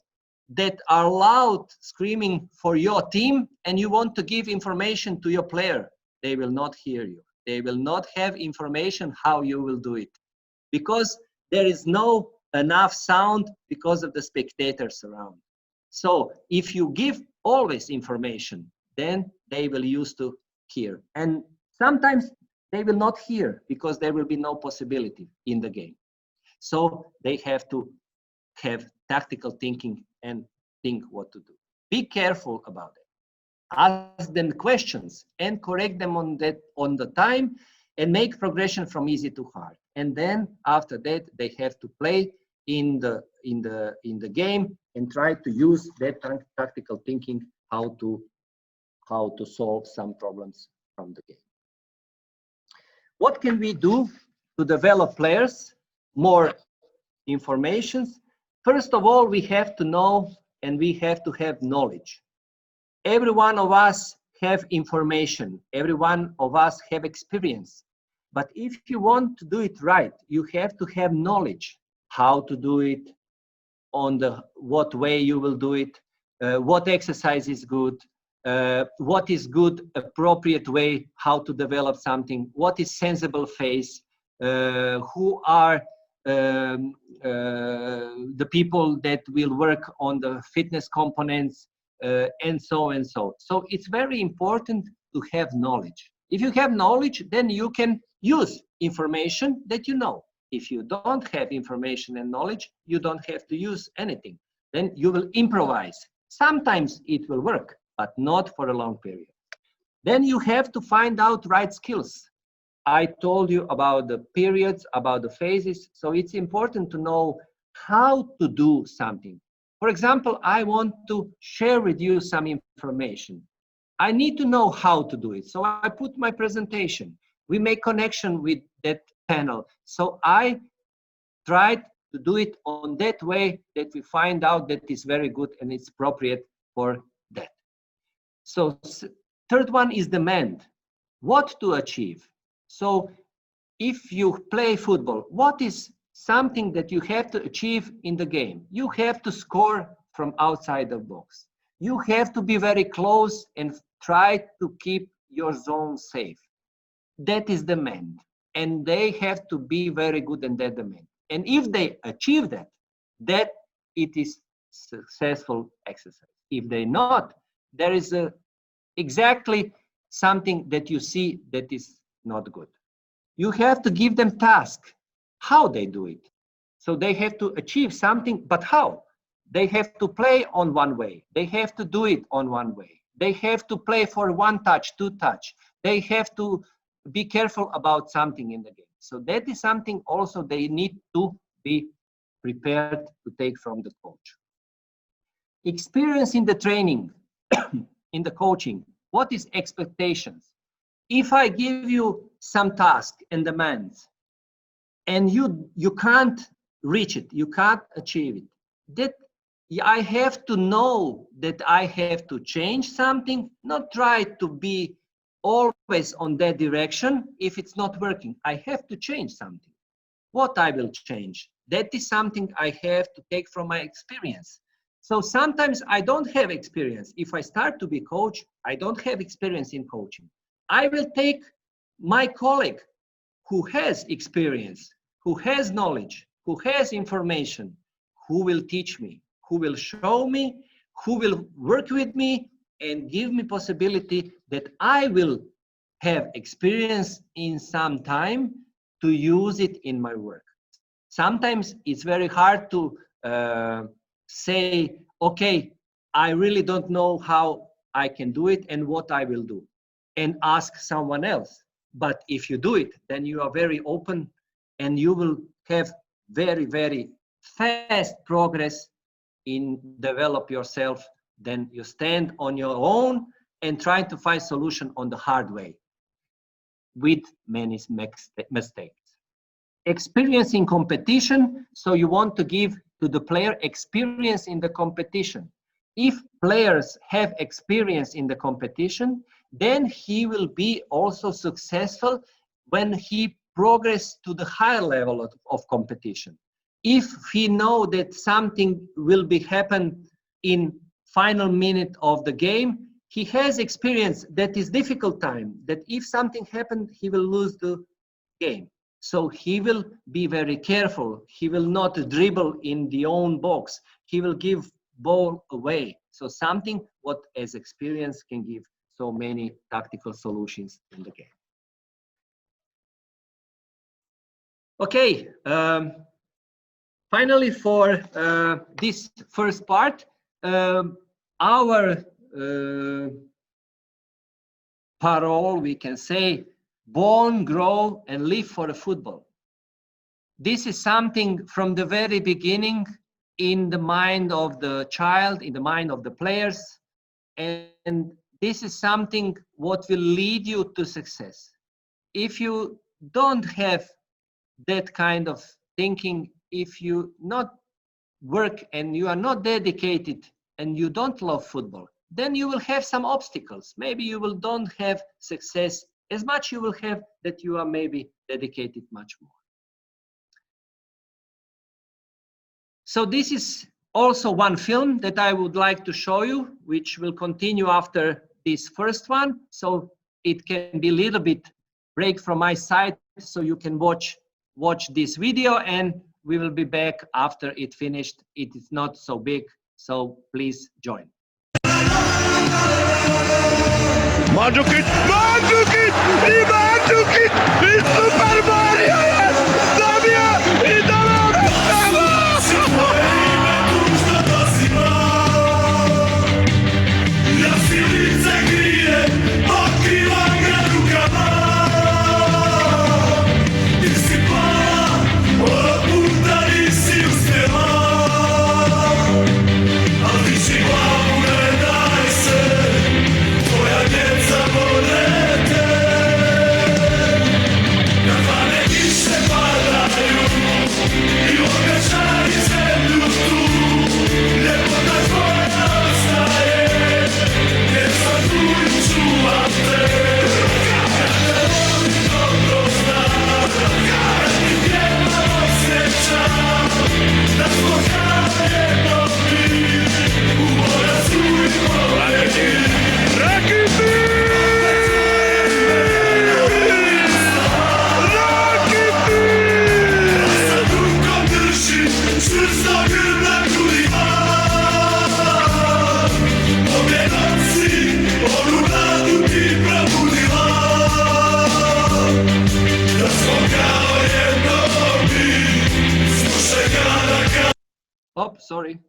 that are loud screaming for your team and you want to give information to your player. They will not hear you. They will not have information how you will do it. Because there is no enough sound because of the spectators around. So if you give always information, then they will used to hear. And sometimes they will not hear because there will be no possibility in the game. So they have to have tactical thinking and think what to do. Be careful about it. Ask them questions and correct them on the time and make progression from easy to hard. And then after that, they have to play in the game and try to use that tactical thinking how to solve some problems from the game. What can we do to develop players? More information. First of all, we have to know and we have to have knowledge. Every one of us have information. Every one of us have experience. But if you want to do it right, you have to have knowledge. How to do it, on what way you will do it, what exercise is good, what is good, appropriate way, how to develop something, what is sensible phase, who are the people that will work on the fitness components, and so and so. So it's very important to have knowledge. If you have knowledge, then you can use information that you know. If you don't have information and knowledge, you don't have to use anything. Then you will improvise. Sometimes it will work, but not for a long period. Then you have to find out right skills. I told you about the periods, about the phases. So it's important to know how to do something. For example, I want to share with you some information. I need to know how to do it. So I put my presentation. We make connection with that panel. So I tried to do it on that way that we find out that is very good and it's appropriate for that. So third one is demand. What to achieve? So if you play football, what is something that you have to achieve in the game? You have to score from outside the box. You have to be very close and try to keep your zone safe. That is demand. And they have to be very good in that demand. And if they achieve that, that it is successful exercise. If they not, there is exactly something that you see that is not good. You have to give them task, how they do it. So they have to achieve something, but how? They have to play on one way. They have to do it on one way. They have to play for one touch, two touch. They have to be careful about something in the game. So that is something also they need to be prepared to take from the coach. Experience in the training, in the coaching. What is expectations? If I give you some task and demands, and you can't reach it, you can't achieve it, that I have to know that I have to change something, not try to be always on that direction. If it's not working, I have to change something. What I will change? That is something I have to take from my experience. So sometimes I don't have experience. If I start to be coach, I don't have experience in coaching. I will take my colleague who has experience, who has knowledge, who has information, who will teach me, who will show me, who will work with me and give me possibility that I will have experience in some time to use it in my work. Sometimes it's very hard to say, okay, I really don't know how I can do it and what I will do, and ask someone else. But if you do it, then you are very open and you will have very, very fast progress in develop yourself. Then you stand on your own and try to find solution on the hard way with many mistakes. Experience in competition. So you want to give to the player experience in the competition. If players have experience in the competition, then he will be also successful when he progress to the higher level of competition. If he know that something will be happen in final minute of the game, he has experience that is difficult time, that if something happened, he will lose the game. So he will be very careful. He will not dribble in the own box. He will give ball away. So something what as experience can give so many tactical solutions in the game. Okay, finally for this first part, our parole, we can say, born, grow, and live for the football. This is something from the very beginning in the mind of the child, in the mind of the players, and this is something what will lead you to success. If you don't have that kind of thinking, if you not work and you are not dedicated and you don't love football, then you will have some obstacles. Maybe you will don't have success as much you will have that you are maybe dedicated much more. So this is also one film that I would like to show you, which will continue after this first one. So it can be a little bit break from my side, so you can watch this video, and we will be back after it finished. It is not so big, so please join. Mandzukic, Mandzukic, i Mandzukic, i Super Mario jest! Zabija i dała wystawa! Ja w piwnicy griję, odkrywam grę rukama. Ty sypała, oputa i si uspiewa. A ty się głowę daj se, twoja nieca bolete. sorry.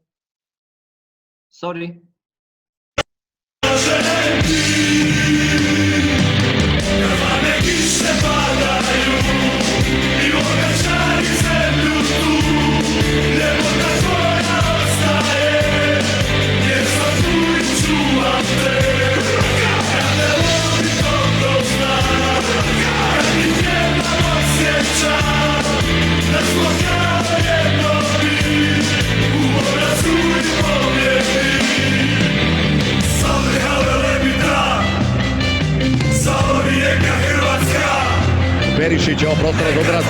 Perišić, evo prostora za udarac.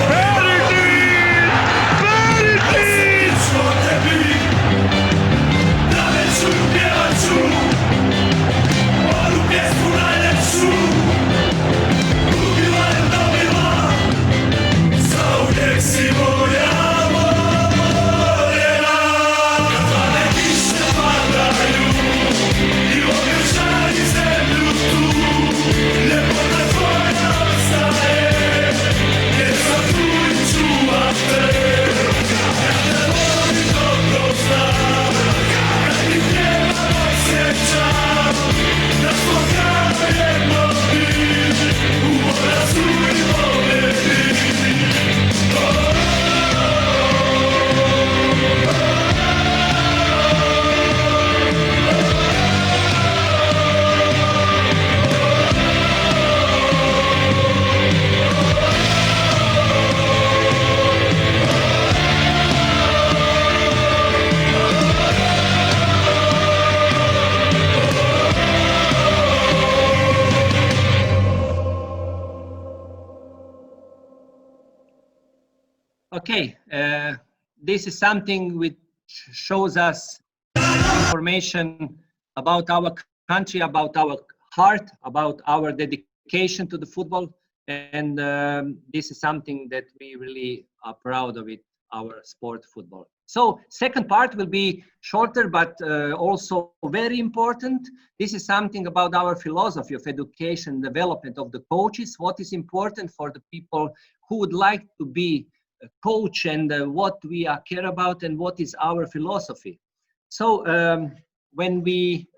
Okay, this is something which shows us information about our country, about our heart, about our dedication to the football, and this is something that we really are proud of it, our sport football. So second part will be shorter, but also very important. This is something about our philosophy of education, development of the coaches, what is important for the people who would like to be a coach, and what we care about and what is our philosophy. So when we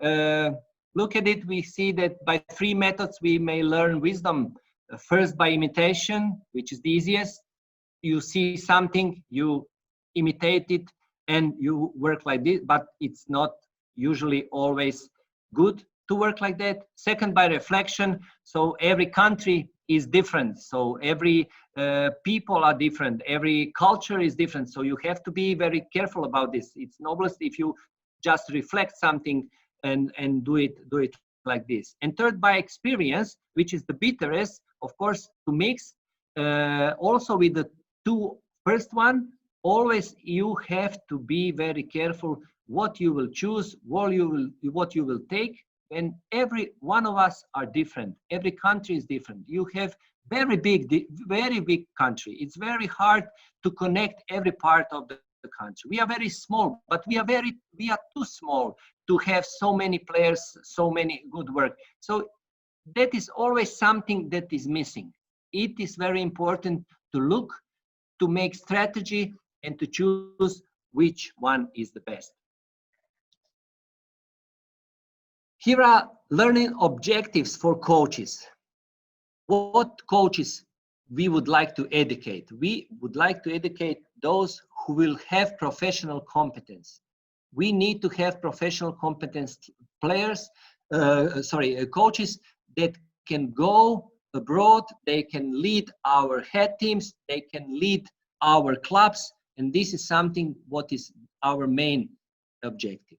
look at it, we see that by 3 methods we may learn wisdom. First, by imitation, which is the easiest. You see something, you imitate it, and you work like this, but it's not usually always good to work like that. Second, by reflection. So every country is different. So every people are different. Every culture is different. So you have to be very careful about this. It's noblest if you just reflect something and do it like this. And third, by experience, which is the bitterest, of course, to mix also with the 2 first one. Always you have to be very careful what you will choose, what you will take, and every one of us are different. Every country is different. You have very big country. It's very hard to connect every part of the country. We are very small, but we are too small to have so many players, so many good work. So that is always something that is missing. It is very important to look, to make strategy, and to choose which one is the best. Here are learning objectives for coaches. What coaches we would like to educate? We would like to educate those who will have professional competence. We need to have professional competence players, coaches that can go abroad, they can lead our head teams, they can lead our clubs, and this is something what is our main objective.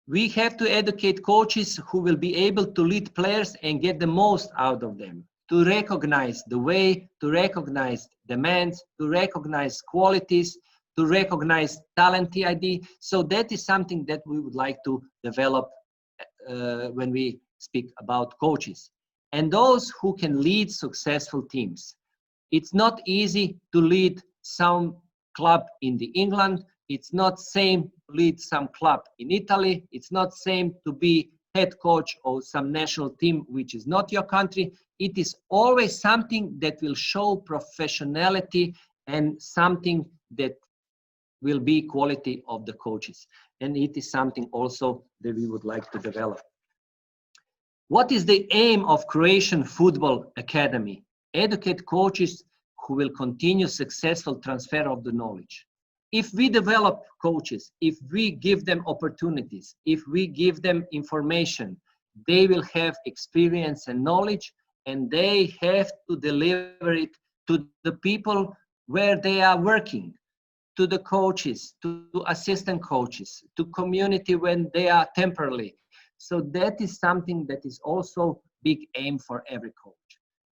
We have to educate coaches who will be able to lead players and get the most out of them, to recognize the way, to recognize demands, to recognize qualities, to recognize talent ID. So that is something that we would like to develop when we speak about coaches. And those who can lead successful teams. It's not easy to lead some club in the England. It's not same to lead some club in Italy. It's not same to be head coach of some national team which is not your country. It is always something that will show professionality and something that will be quality of the coaches. And it is something also that we would like to develop. What is the aim of Croatian Football Academy? Educate coaches who will continue successful transfer of the knowledge. If we develop coaches, if we give them opportunities, if we give them information, they will have experience and knowledge, and they have to deliver it to the people where they are working, to the coaches, to assistant coaches, to community when they are temporarily. So that is something that is also big aim for every coach.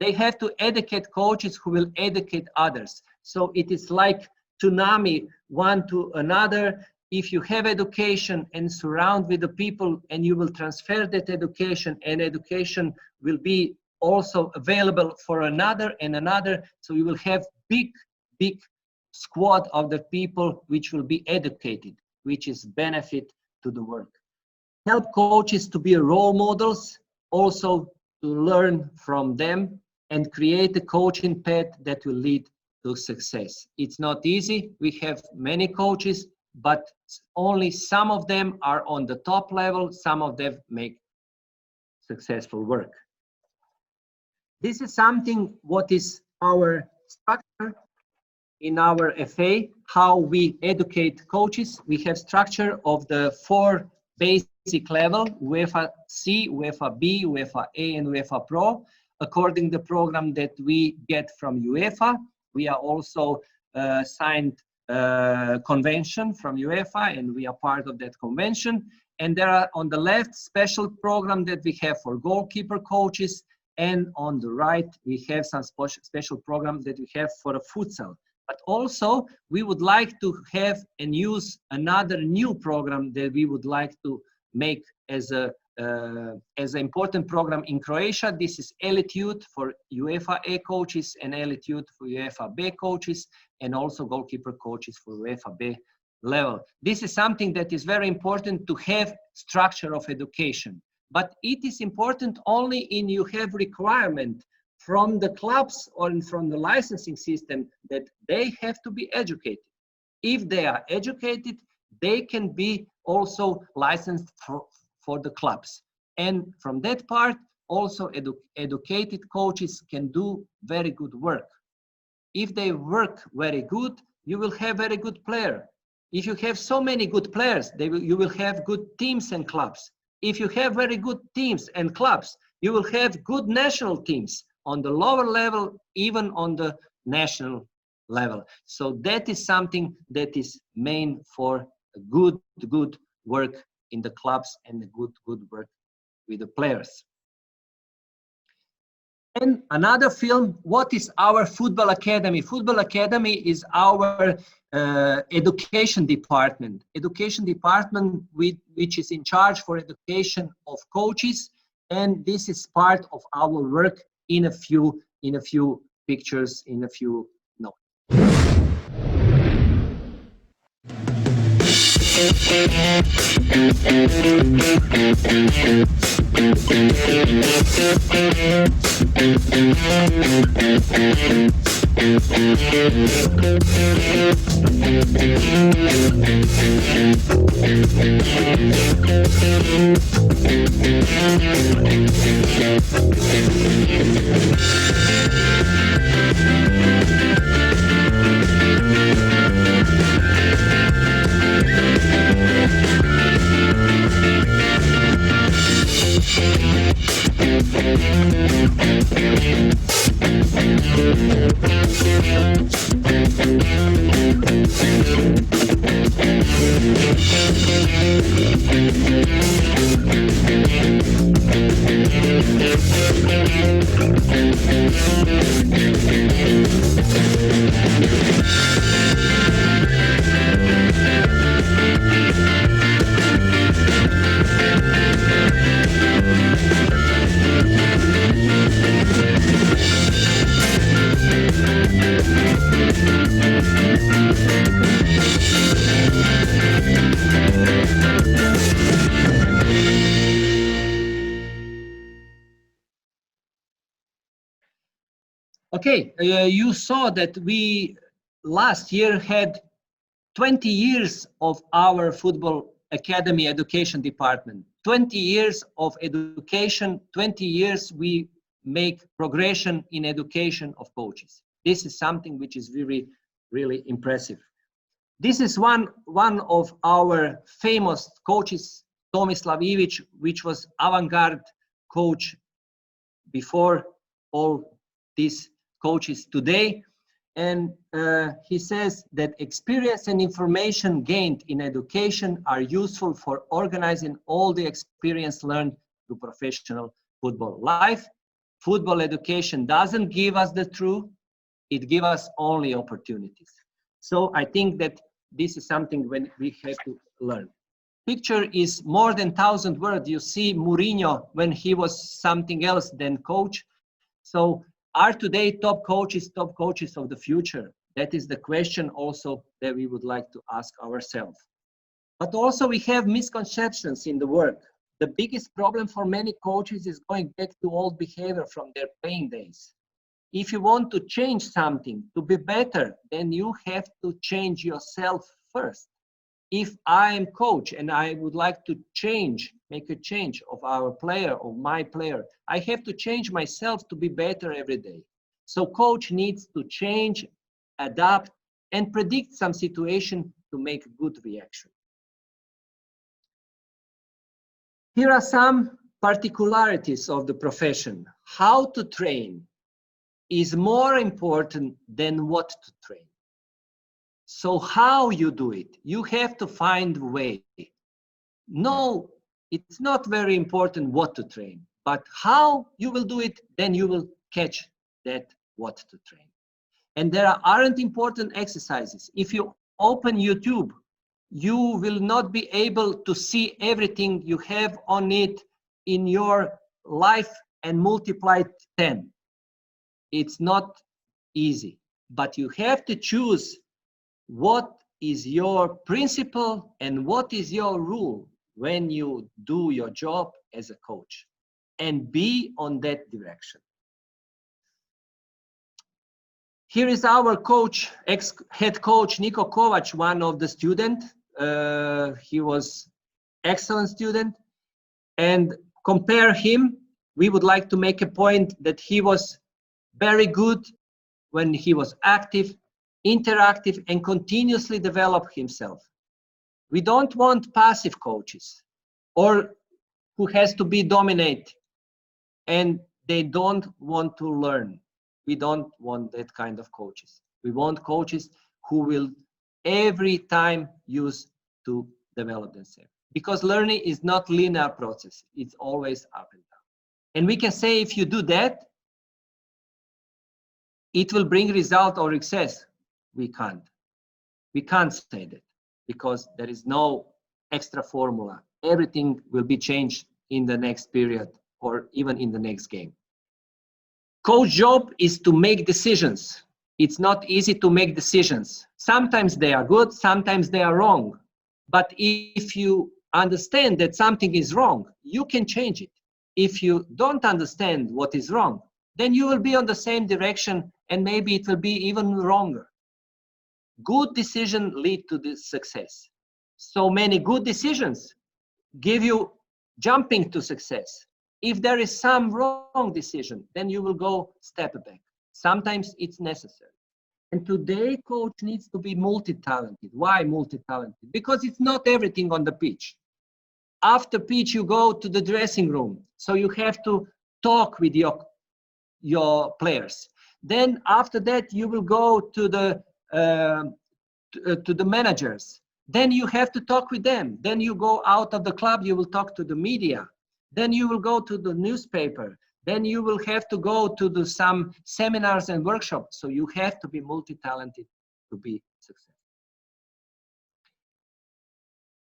They have to educate coaches who will educate others. So it is like tsunami, one to another. If you have education and surround with the people, and you will transfer that education, and education will be also available for another and another. So you will have big squad of the people which will be educated, which is benefit to the work. Help coaches to be role models, also to learn from them, and create a coaching path that will lead to success. It's not easy. We have many coaches, but only some of them are on the top level. Some of them make successful work. This is something what is our structure in our FA, how we educate coaches. We have structure of the 4 basic level, UEFA C, UEFA B, UEFA A, and UEFA Pro, according to the program that we get from UEFA. We are also signed convention from UEFA, and we are part of that convention. And there are on the left special program that we have for goalkeeper coaches, and on the right we have some special program that we have for a futsal. But also we would like to have and use another new program that we would like to make as an important program in Croatia. This is Elite Youth for UEFA A coaches, and Elite Youth for UEFA B coaches, and also goalkeeper coaches for UEFA B level. This is something that is very important to have structure of education. But it is important only in you have requirement from the clubs or from the licensing system that they have to be educated. If they are educated, they can be also licensed for the clubs. And from that part, also educated coaches can do very good work. If they work very good, you will have very good player. If you have so many good players, you will have good teams and clubs. If you have very good teams and clubs, you will have good national teams on the lower level, even on the national level. So that is something that is main for good work in the clubs and the good work with the players. And another film, what is our Football Academy? Football Academy is our education department. Education department which is in charge for education of coaches, and this is part of our work in a few pictures, in a few notes. Okay, you saw that we last year had 20 years of our football academy education department, 20 years of education, 20 years we make progression in education of coaches. This is something which is really, really impressive. This is one of our famous coaches, Tomislav Ivić, which was avant-garde coach before all these coaches today. And he says that experience and information gained in education are useful for organizing all the experience learned through professional football life. Football education doesn't give us the truth, it gives us only opportunities. So I think that this is something when we have to learn. Picture is more than 1,000 words. You see Mourinho when he was something else than coach. So are today top coaches of the future? That is the question also that we would like to ask ourselves. But also we have misconceptions in the work. The biggest problem for many coaches is going back to old behavior from their playing days. If you want to change something to be better, then you have to change yourself first. If I am coach and I would like to change, make a change of our player or my player, I have to change myself to be better every day. So coach needs to change, adapt, and predict some situation to make good reaction. Here are some particularities of the profession. How to train is more important than what to train. So how you do it, you have to find a way. No, it's not very important what to train, but how you will do it, then you will catch that what to train. And there aren't important exercises. If you open YouTube, you will not be able to see everything you have on it in your life and multiply 10. It's not easy, but you have to choose what is your principle and what is your rule when you do your job as a coach, and be on that direction. Here is our coach, ex-head coach Niko Kovac, one of the students. He was excellent student, and compare him, we would like to make a point that he was very good when he was active, interactive, and continuously develop himself. We don't want passive coaches or who has to be dominate and they don't want to learn. We don't want that kind of coaches. We want coaches who will every time use to develop themselves, because learning is not linear process. It's always up and down. And we can say if you do that, it will bring result or success. We can't. We can't say that because there is no extra formula. Everything will be changed in the next period or even in the next game. Coach job is to make decisions. It's not easy to make decisions. Sometimes they are good, sometimes they are wrong. But if you understand that something is wrong, you can change it. If you don't understand what is wrong, then you will be on the same direction and maybe it will be even wronger. Good decisions lead to this success. So many good decisions give you jumping to success. If there is some wrong decision, then you will go step back. Sometimes it's necessary. And today, coach needs to be multi-talented. Why multi-talented? Because it's not everything on the pitch. After pitch, you go to the dressing room. So you have to talk with your players. Then after that, you will go to the managers. Then you have to talk with them. Then you go out of the club, you will talk to the media. Then you will go to the newspaper. Then you will have to go to some seminars and workshops. So you have to be multi-talented to be successful.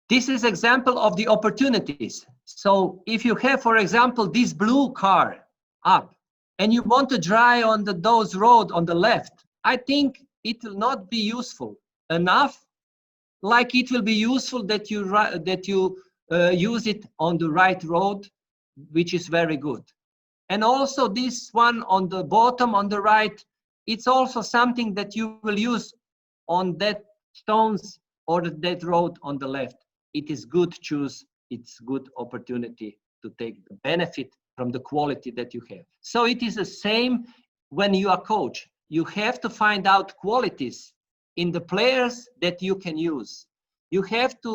This is example of the opportunities. So if you have, for example, this blue car up and you want to drive on those road on the left, I think it will not be useful enough like it will be useful that you use it on the right road, which is very good. And also this one on the bottom on the right, it's also something that you will use on that stones or that road on the left. It is good choose. It's good opportunity to take the benefit from the quality that you have. So it is the same when you are coach. You have to find out qualities in the players that you can use. You have to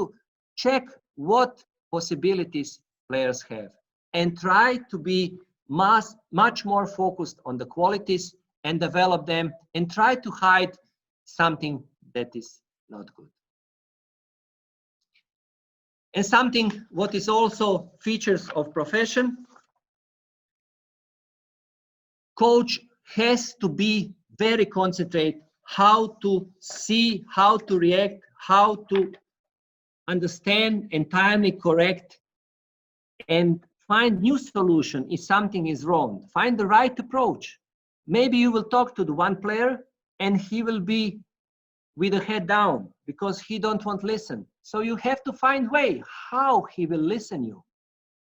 check what possibilities players have and try to be much more focused on the qualities and develop them and try to hide something that is not good. And something what is also features of profession, coach has to be very concentrated how to see, how to react, how to understand and timely correct and find new solution if something is wrong. Find the right approach. Maybe you will talk to the one player and he will be with the head down because he don't want to listen. So you have to find way how he will listen you.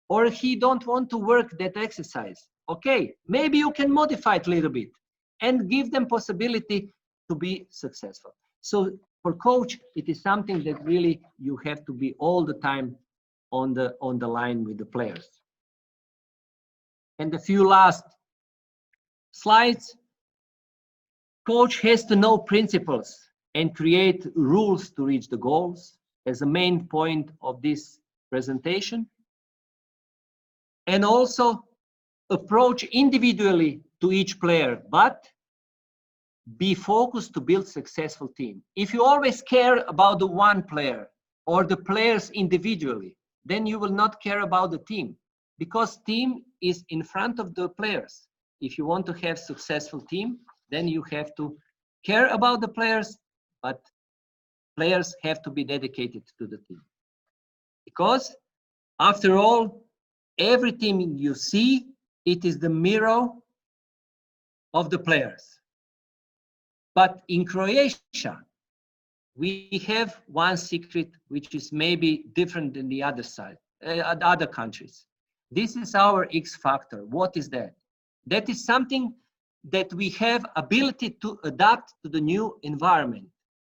Or he don't want to work that exercise. Okay, maybe you can modify it a little bit and give them possibility to be successful. So for coach, it is something that really you have to be all the time on the line with the players. And a few last slides. Coach has to know principles and create rules to reach the goals as a main point of this presentation. And also approach individually to each player, but be focused to build successful team. If you always care about the one player or the players individually, then you will not care about the team because team is in front of the players. If you want to have successful team, then you have to care about the players, but players have to be dedicated to the team. Because after all, everything you see, it is the mirror of the players. But in Croatia, we have one secret which is maybe different than the other side, other countries. This is our X factor. What is that? That is something that we have ability to adapt to the new environment.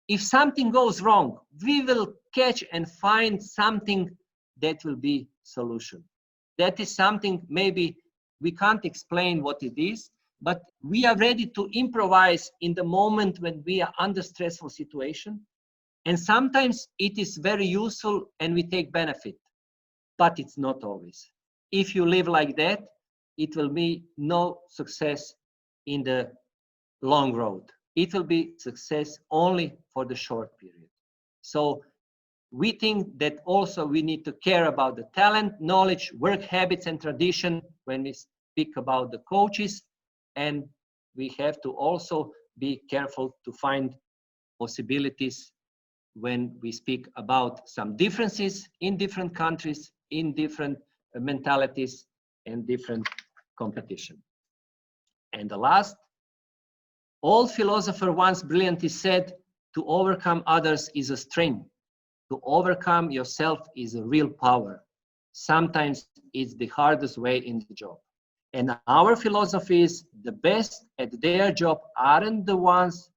If something goes wrong, we will catch and find something that will be solution. That is something maybe we can't explain what it is, but we are ready to improvise in the moment when we are under stressful situation. And sometimes it is very useful and we take benefit, but it's not always. If you live like that, it will be no success in the long road. It will be success only for the short period. So we think that also we need to care about the talent, knowledge, work habits, and tradition when we speak about the coaches. And we have to also be careful to find possibilities when we speak about some differences in different countries, in different mentalities, and different competition. And the last, old philosopher once brilliantly said, to overcome others is a strength. To overcome yourself is a real power. Sometimes it's the hardest way in the job. And our philosophy is the best at their job aren't the ones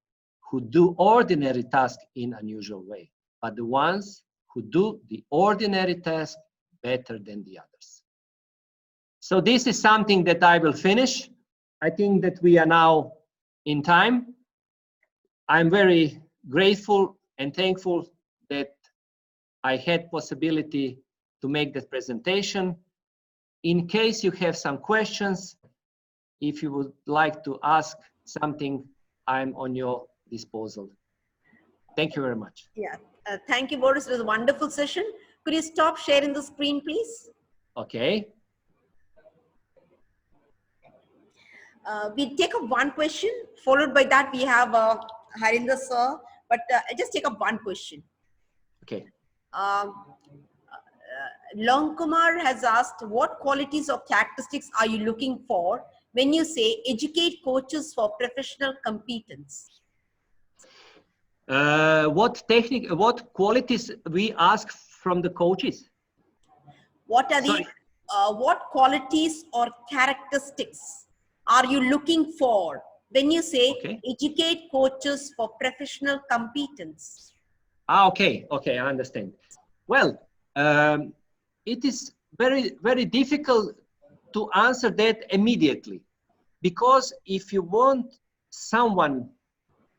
who do ordinary tasks in unusual way, but the ones who do the ordinary task better than the others. So this is something that I will finish. I think that we are now in time. I'm very grateful and thankful that I had possibility to make that presentation. In case you have some questions, if you would like to ask something, I'm on your disposal. Thank you very much. Yeah, thank you, Boris. It was a wonderful session. Could you stop sharing the screen, please? Okay. We take up one question, followed by that we have Harinder sir, but I just take up one question. Okay. Longkumar has asked, what qualities or characteristics are you looking for when you say educate coaches for professional competence? What qualities we ask from the coaches? What are the what qualities or characteristics are you looking for when you say educate coaches for professional competence? Okay, okay, I understand. Well, it is very, very difficult to answer that immediately, because if you want someone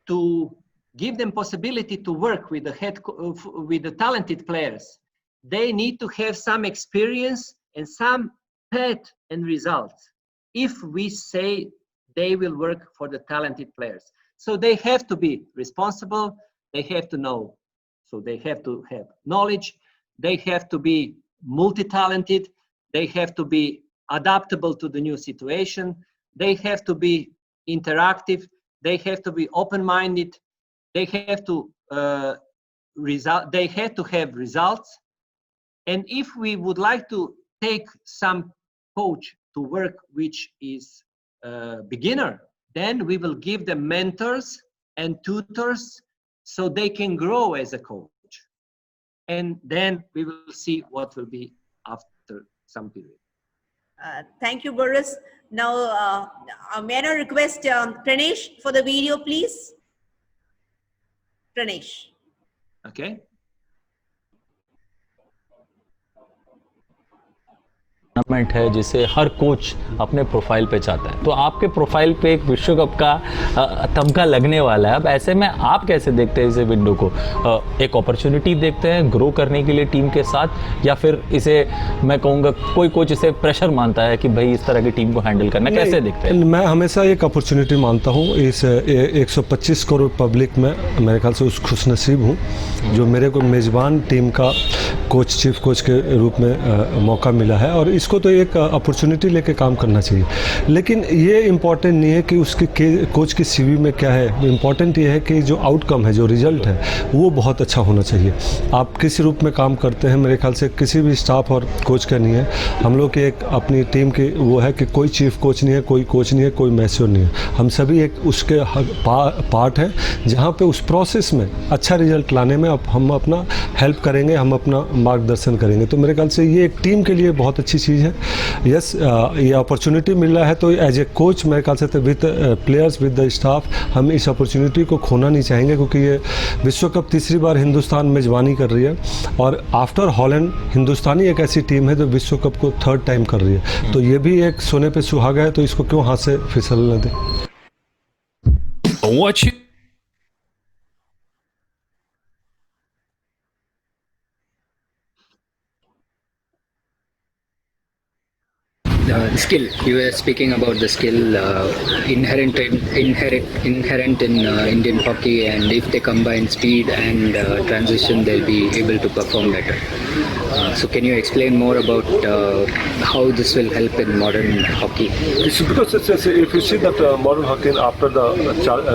to give them possibility to work with the talented players, they need to have some experience and some path and results. If we say they will work for the talented players, so they have to be responsible, they have to know, so they have to have knowledge, they have to be multi-talented, they have to be adaptable to the new situation, they have to be interactive, they have to be open-minded, they have to have results. And if we would like to take some coach to work which is beginner, then we will give them mentors and tutors so they can grow as a coach. And then we will see what will be after some period. Thank you, Boris. Now, may I request Pranesh for the video, please? Pranesh. Okay. Tournament है जिसे हर coach अपने profile पे चाहता है, तो आपके profile पे एक विश्व कप का तमगा लगने वाला है। अब ऐसे में आप कैसे देखते हैं इस विंडो को? एक अपॉर्चुनिटी देखते हैं ग्रो करने के लिए टीम के साथ, या फिर इसे मैं कहूँगा कोई कोच इसे प्रेशर मानता है कि भाई इस तरह की टीम को हैंडल करना, कैसे देखते हैं? मैं हमेशा एक अपॉर्चुनिटी मानता हूँ। इस 125 करोड़ पब्लिक में मेरे ख्याल से उस खुशनसीब हूँ जो मेरे को मेज़बान टीम का कोच, चीफ कोच के रूप में मौका मिला है, और इसको तो एक अपॉर्चुनिटी लेके काम करना चाहिए। लेकिन ये इम्पॉर्टेंट नहीं है कि उसके कोच की सीवी में क्या है, इम्पॉर्टेंट ये है कि जो आउटकम है, जो रिजल्ट है, वो बहुत अच्छा होना चाहिए। आप किस रूप में काम करते हैं, मेरे ख्याल से किसी भी स्टाफ और कोच का नहीं है। हम लोग की एक अपनी टीम की वो है कि कोई चीफ कोच नहीं है, कोई कोच नहीं है, कोई मैस्योर नहीं है। हम सभी एक उसके पार्ट है जहाँ पे उस प्रोसेस में अच्छा रिजल्ट लाने में हम अपना हेल्प करेंगे, हम अपना मार्गदर्शन करेंगे। तो मेरे ख्याल से ये एक टीम के लिए बहुत अच्छी चीज़ है। यस, ये अपॉर्चुनिटी मिल रहा है तो एज ए कोच मेरे ख्याल से तो with players, with the staff, हम इस अपॉर्चुनिटी को खोना नहीं चाहेंगे, क्योंकि ये विश्व कप तीसरी बार हिंदुस्तान मेजबानी कर रही है, और आफ्टर हॉलैंड हिंदुस्तानी एक ऐसी टीम है जो विश्व कप को 3rd टाइम कर रही है। तो ये भी एक सोने पे सुहागा है, तो इसको क्यों हाथ से फिसलने दें। Skill. You were speaking about the skill inherent in Indian hockey, and if they combine speed and transition, they'll be able to perform better. So can you explain more about how this will help in modern hockey? It's because if you see that modern hockey, after the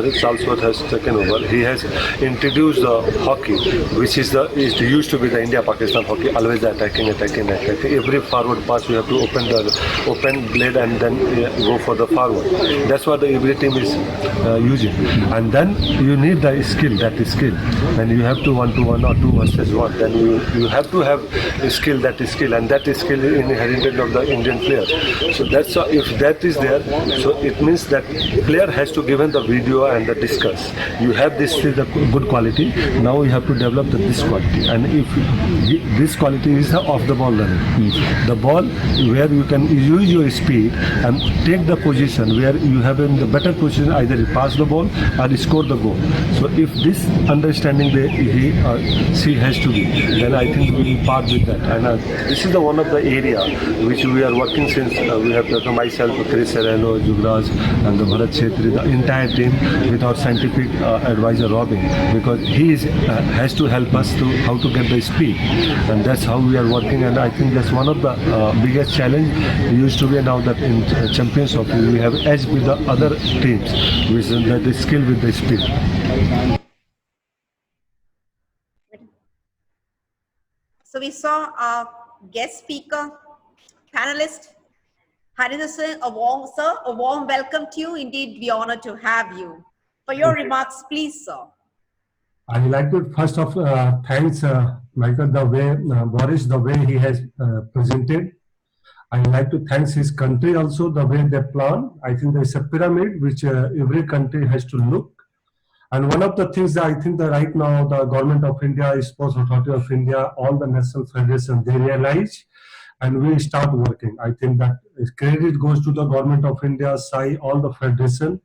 Rick Charlesworth has taken over, he has introduced the hockey, which is used to be the India-Pakistan hockey, always attacking. Every forward pass we have to open blade and then go for the forward. That's what every team is using. And then you need the skill, and you have to 1-to-1 or 2 versus 1. Then you have to have a skill, and that skill is inherited of the Indian player. So that's if that is there, so it means that player has to give him the video and the discuss. You have this is the good quality. Now you have to develop this quality, and if this quality is the off the ball learning, the ball where you can use your speed and take the position where you have in the better position, either pass the ball or score the goal. So if this understanding she has to be, then I think we will part with that. And this is the one of the area which we are working since we have myself, Chris Serrano, Jugraj, and the Bharat Chetri, the entire team with our scientific advisor Robin, because he has to help us to how to get the speed, and that's how we are working. And I think that's one of the biggest challenge used to be now that in Champions Hockey we have edge with the other teams, which is that the skill with the speed. So we saw our guest speaker, panelist, Harinder sir, a warm welcome to you. Indeed, we are honored to have you. For your remarks, please, sir. I would like to first of thanks Michael, the way Boris, the way he has presented. I would like to thank his country also, the way they plan. I think there is a pyramid which every country has to look. And one of the things that I think that right now the government of India, Sports Authority of India, all the national federations, they realize and we start working. I think that credit goes to the government of India, SAI, all the federation,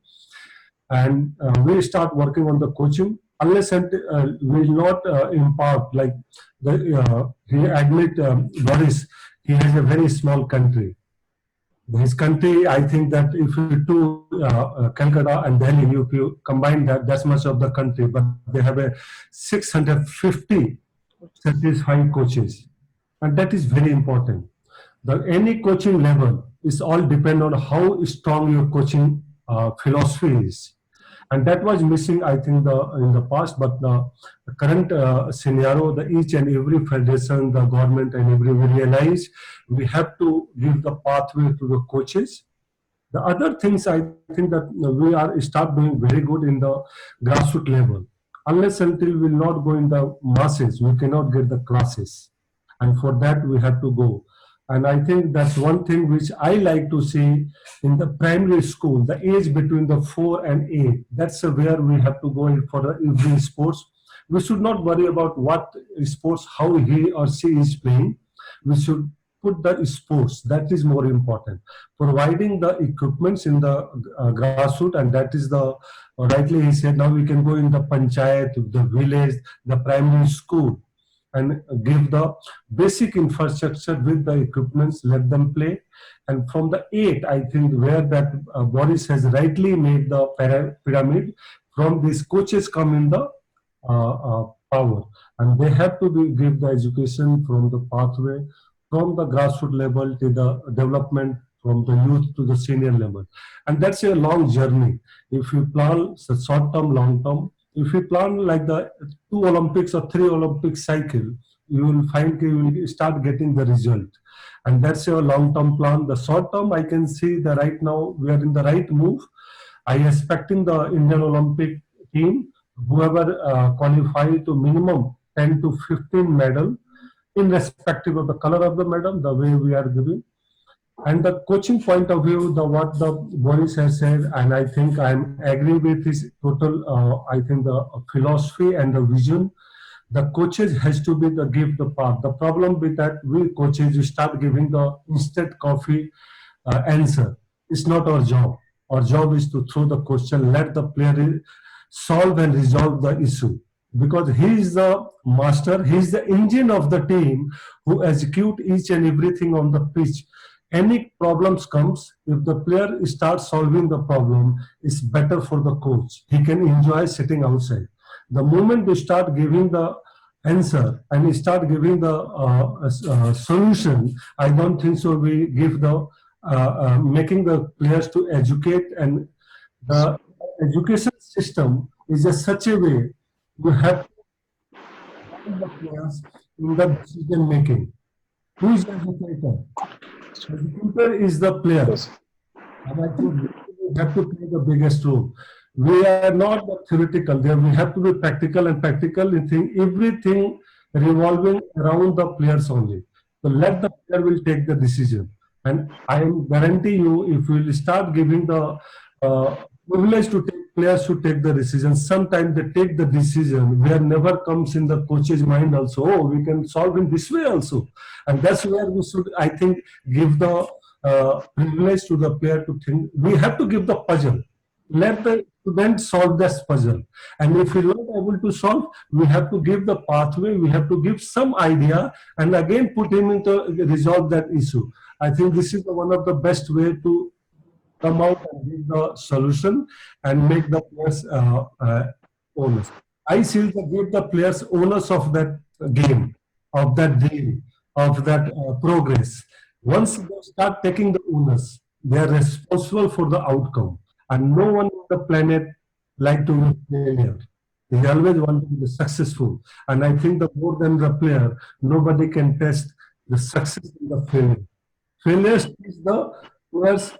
and we start working on the coaching. Unless we will not impart, like he admit, Boris, he has a very small country. His country, I think that if you do Calcutta and Delhi, if you combine that, that's much of the country, but they have a 650 certified coaches. And that is very important. Any coaching level is all depend on how strong your coaching philosophy is. And that was missing, I think, in the past, but the current scenario, each and every federation, the government and everyone realize we have to give the pathway to the coaches. The other things I think that we are start doing very good in the grassroots level. Unless until we will not go in the masses, we cannot get the classes. And for that we have to go. And I think that's one thing which I like to see in the primary school, the age between the 4 and 8. That's where we have to go in for the every sports. We should not worry about what sports, how he or she is playing. We should put the sports. That is more important. Providing the equipments in the grassroots, and that is the, rightly he said, now we can go in the panchayat, the village, the primary school, and give the basic infrastructure with the equipments, let them play. And from the 8, I think where that Boris has rightly made the pyramid, from these coaches come in the power. And they have to give the education from the pathway, from the grassroots level to the development, from the youth to the senior level. And that's a long journey. If you plan short term, long term, if you plan like the 2 Olympics or 3 Olympic cycle, you will find you will start getting the result. And that's your long-term plan. The short-term, I can see that right now we are in the right move. I am expecting the Indian Olympic team, whoever qualify to minimum 10 to 15 medal, irrespective of the color of the medal, the way we are giving. And the coaching point of view, what the Boris has said, and I think I agree with his total, I think the philosophy and the vision. The coaches has to be the give the path. The problem with that, we coaches, we start giving the instant coffee answer. It's not our job. Our job is to throw the question, let the player solve and resolve the issue. Because he is the master, he is the engine of the team who execute each and everything on the pitch. Any problems comes, if the player starts solving the problem, it's better for the coach. He can enjoy sitting outside. The moment we start giving the answer and we start giving the solution, I don't think so we give the, making the players to educate, and the education system is just such a way you have to guide the players in the decision making. Who is the educator? The educator is the player. And I think we have to play the biggest role. We are not theoretical there. We have to be practical, and practical in everything revolving around the players only. So let the player will take the decision. And I guarantee you, if we will start giving the privilege to take players to take the decision, sometimes they take the decision where never comes in the coach's mind also, oh, we can solve in this way also. And that's where we should, I think, give the privilege to the player to think. We have to give the puzzle. Let the student solve this puzzle. And if we are not able to solve, we have to give the pathway, we have to give some idea, and again put him into resolve that issue. I think this is one of the best way to come out and give the solution and make the players owners. I see give the players owners of that game, of that dream, of that progress. Once they start taking the owners, they are responsible for the outcome. And no one on the planet like to be failure. They always want to be successful. And I think that more than the player, nobody can test the success in the failure. Failures is the players.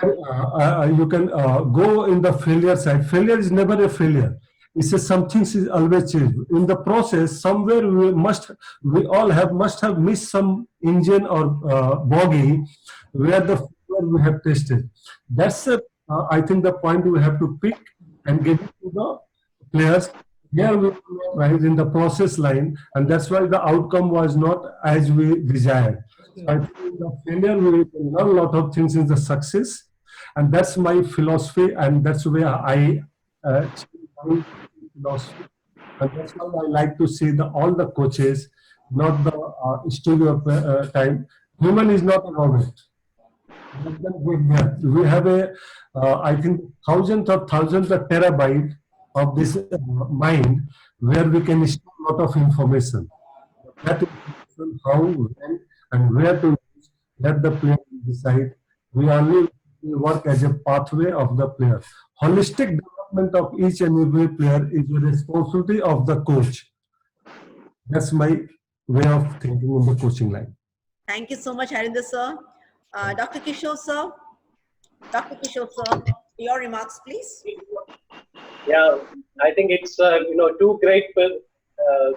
You can go in the failure side. Failure is never a failure. It's a something is always changed. In the process, somewhere we all must have missed some engine or bogie where the failure we have tested. That's I think the point we have to pick and give it to the players. Here we were right in the process line, and that's why the outcome was not as we desired. So I think in the failure we can learn a lot of things in the success, and that's my philosophy, and that's where I change my philosophy, and that's why I like to see all the coaches, not the stereotype. Human is not a robot. We have I think, thousands of terabytes of this mind where we can store a lot of information. That information, how, when, and where to use, let the player decide. We only work as a pathway of the player. Holistic development of each and every player is the responsibility of the coach. That's my way of thinking in the coaching line. Thank you so much, Harinder sir. Dr. Kishore sir. Dr. Kishore sir, your remarks, please. Yeah, I think it's two great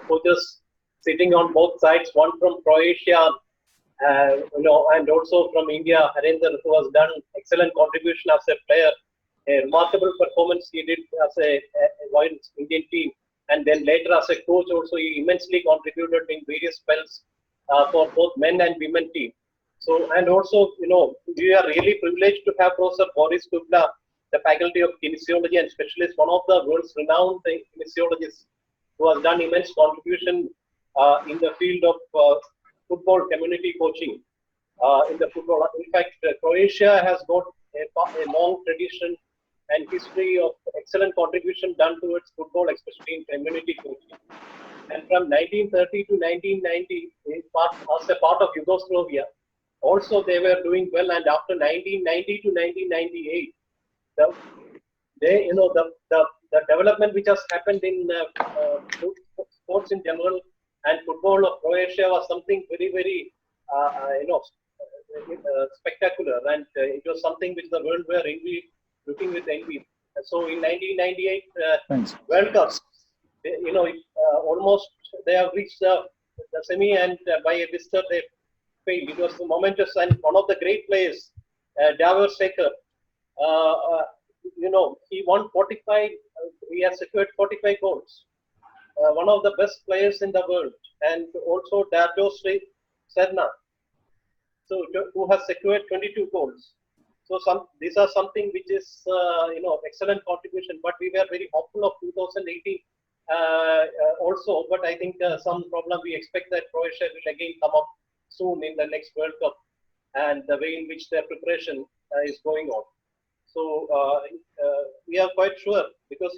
coaches sitting on both sides. One from Croatia, and also from India, Harinder, who has done excellent contribution as a player. A remarkable performance he did as a Indian team, and then later as a coach also he immensely contributed in various spells for both men and women team. So, and also, we are really privileged to have Professor Boris Kubla, the Faculty of Kinesiology and Specialist, one of the world's renowned kinesiologists, who has done immense contribution in the field of football community coaching in the football. In fact, Croatia has got a long tradition and history of excellent contribution done towards football, especially in community coaching. And from 1930 to 1990, as a part of Yugoslavia, also they were doing well. And after 1990 to 1998, the development which has happened in sports in general and football of Croatia was something very, very, spectacular, and it was something which the world were looking with envy. So in 1998 World Cup, almost they have reached the semi, and by a visitor they failed. It was momentous, and one of the great players, Davor Seker, he won 45. He has secured 45 goals. One of the best players in the world, and also Dardo Serna, so who has secured 22 goals. So these are something which is excellent contribution. But we were very hopeful of 2018 also. But I think some problem. We expect that Croatia will again come up soon in the next World Cup, and the way in which their preparation is going on. So we are quite sure, because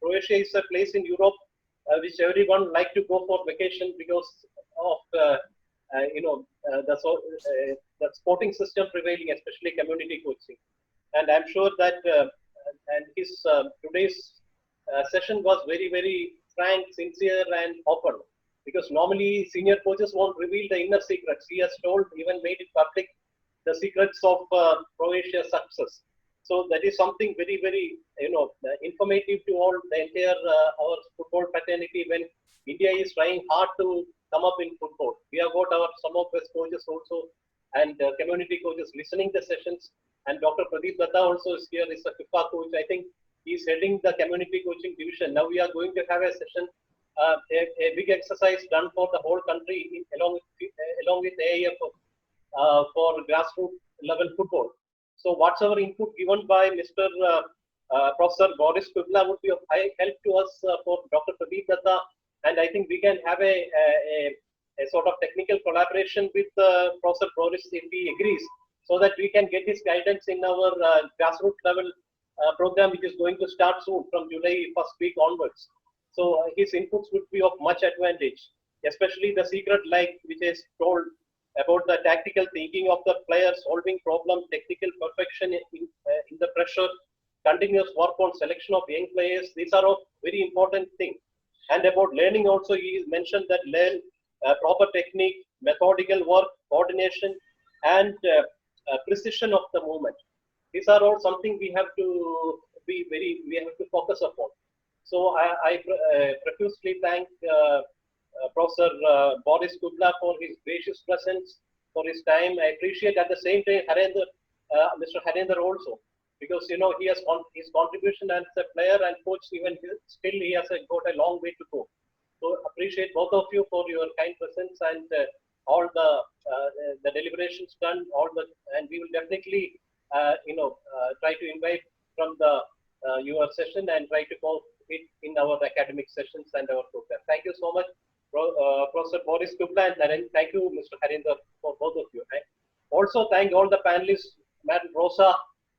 Croatia is a place in Europe which everyone like to go for vacation because of the sporting system prevailing, especially community coaching. And I'm sure that and his today's session was very, very frank, sincere, and open, because normally senior coaches won't reveal the inner secrets. He has told, even made it public, the secrets of Croatia's success. So that is something very, very informative to all the entire our football fraternity, when India is trying hard to come up in football. We have got some of best coaches also, and community coaches listening the sessions. And Dr. Pradeep Datta also is here, is a FIFA coach. I think he's heading the community coaching division. Now we are going to have a session, a big exercise done for the whole country along with AIF for grassroots level football. So whatsoever input given by Mr. Professor Boris Kubla would be of high help to us for Dr. Pradeep Datta, and I think we can have a sort of technical collaboration with Professor Boris if he agrees, so that we can get his guidance in our grassroots level program, which is going to start soon from July 1st week onwards. So his inputs would be of much advantage, especially the secret, like which is told about the tactical thinking of the players, solving problems, technical perfection in the pressure, continuous work on selection of young players. These are all very important things. And about learning also, he mentioned that learn proper technique, methodical work, coordination, and precision of the movement. These are all something we have to focus upon. So I profusely thank Professor Boris Kubla for his gracious presence, for his time. I appreciate at the same time Mr. Harinder also, because he has his contribution as a player and coach. Even still, he has got a long way to go. So appreciate both of you for your kind presence and all the deliberations done. And we will definitely try to invite from your session and try to go it in our academic sessions and our program. Thank you so much, Professor Boris Kubla, and thank you, Mr. Harinder, for both of you. And also thank all the panelists, Madam Rosa.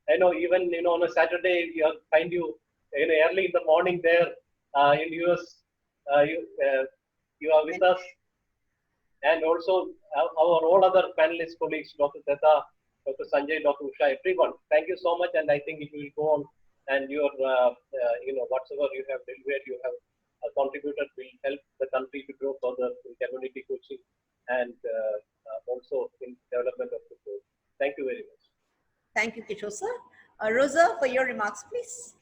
I know even on a Saturday you find you early in the morning there in US. You are with us, and also our all other panelists, colleagues, Dr. Detta, Dr. Sanjay, Dr. Usha, everyone. Thank you so much, and I think it will go on. And your, whatever you have delivered, you have contributed will help the country to grow further in community coaching and also in development of football. Thank you very much. Thank you, Kishore sir. Rosa, for your remarks, please.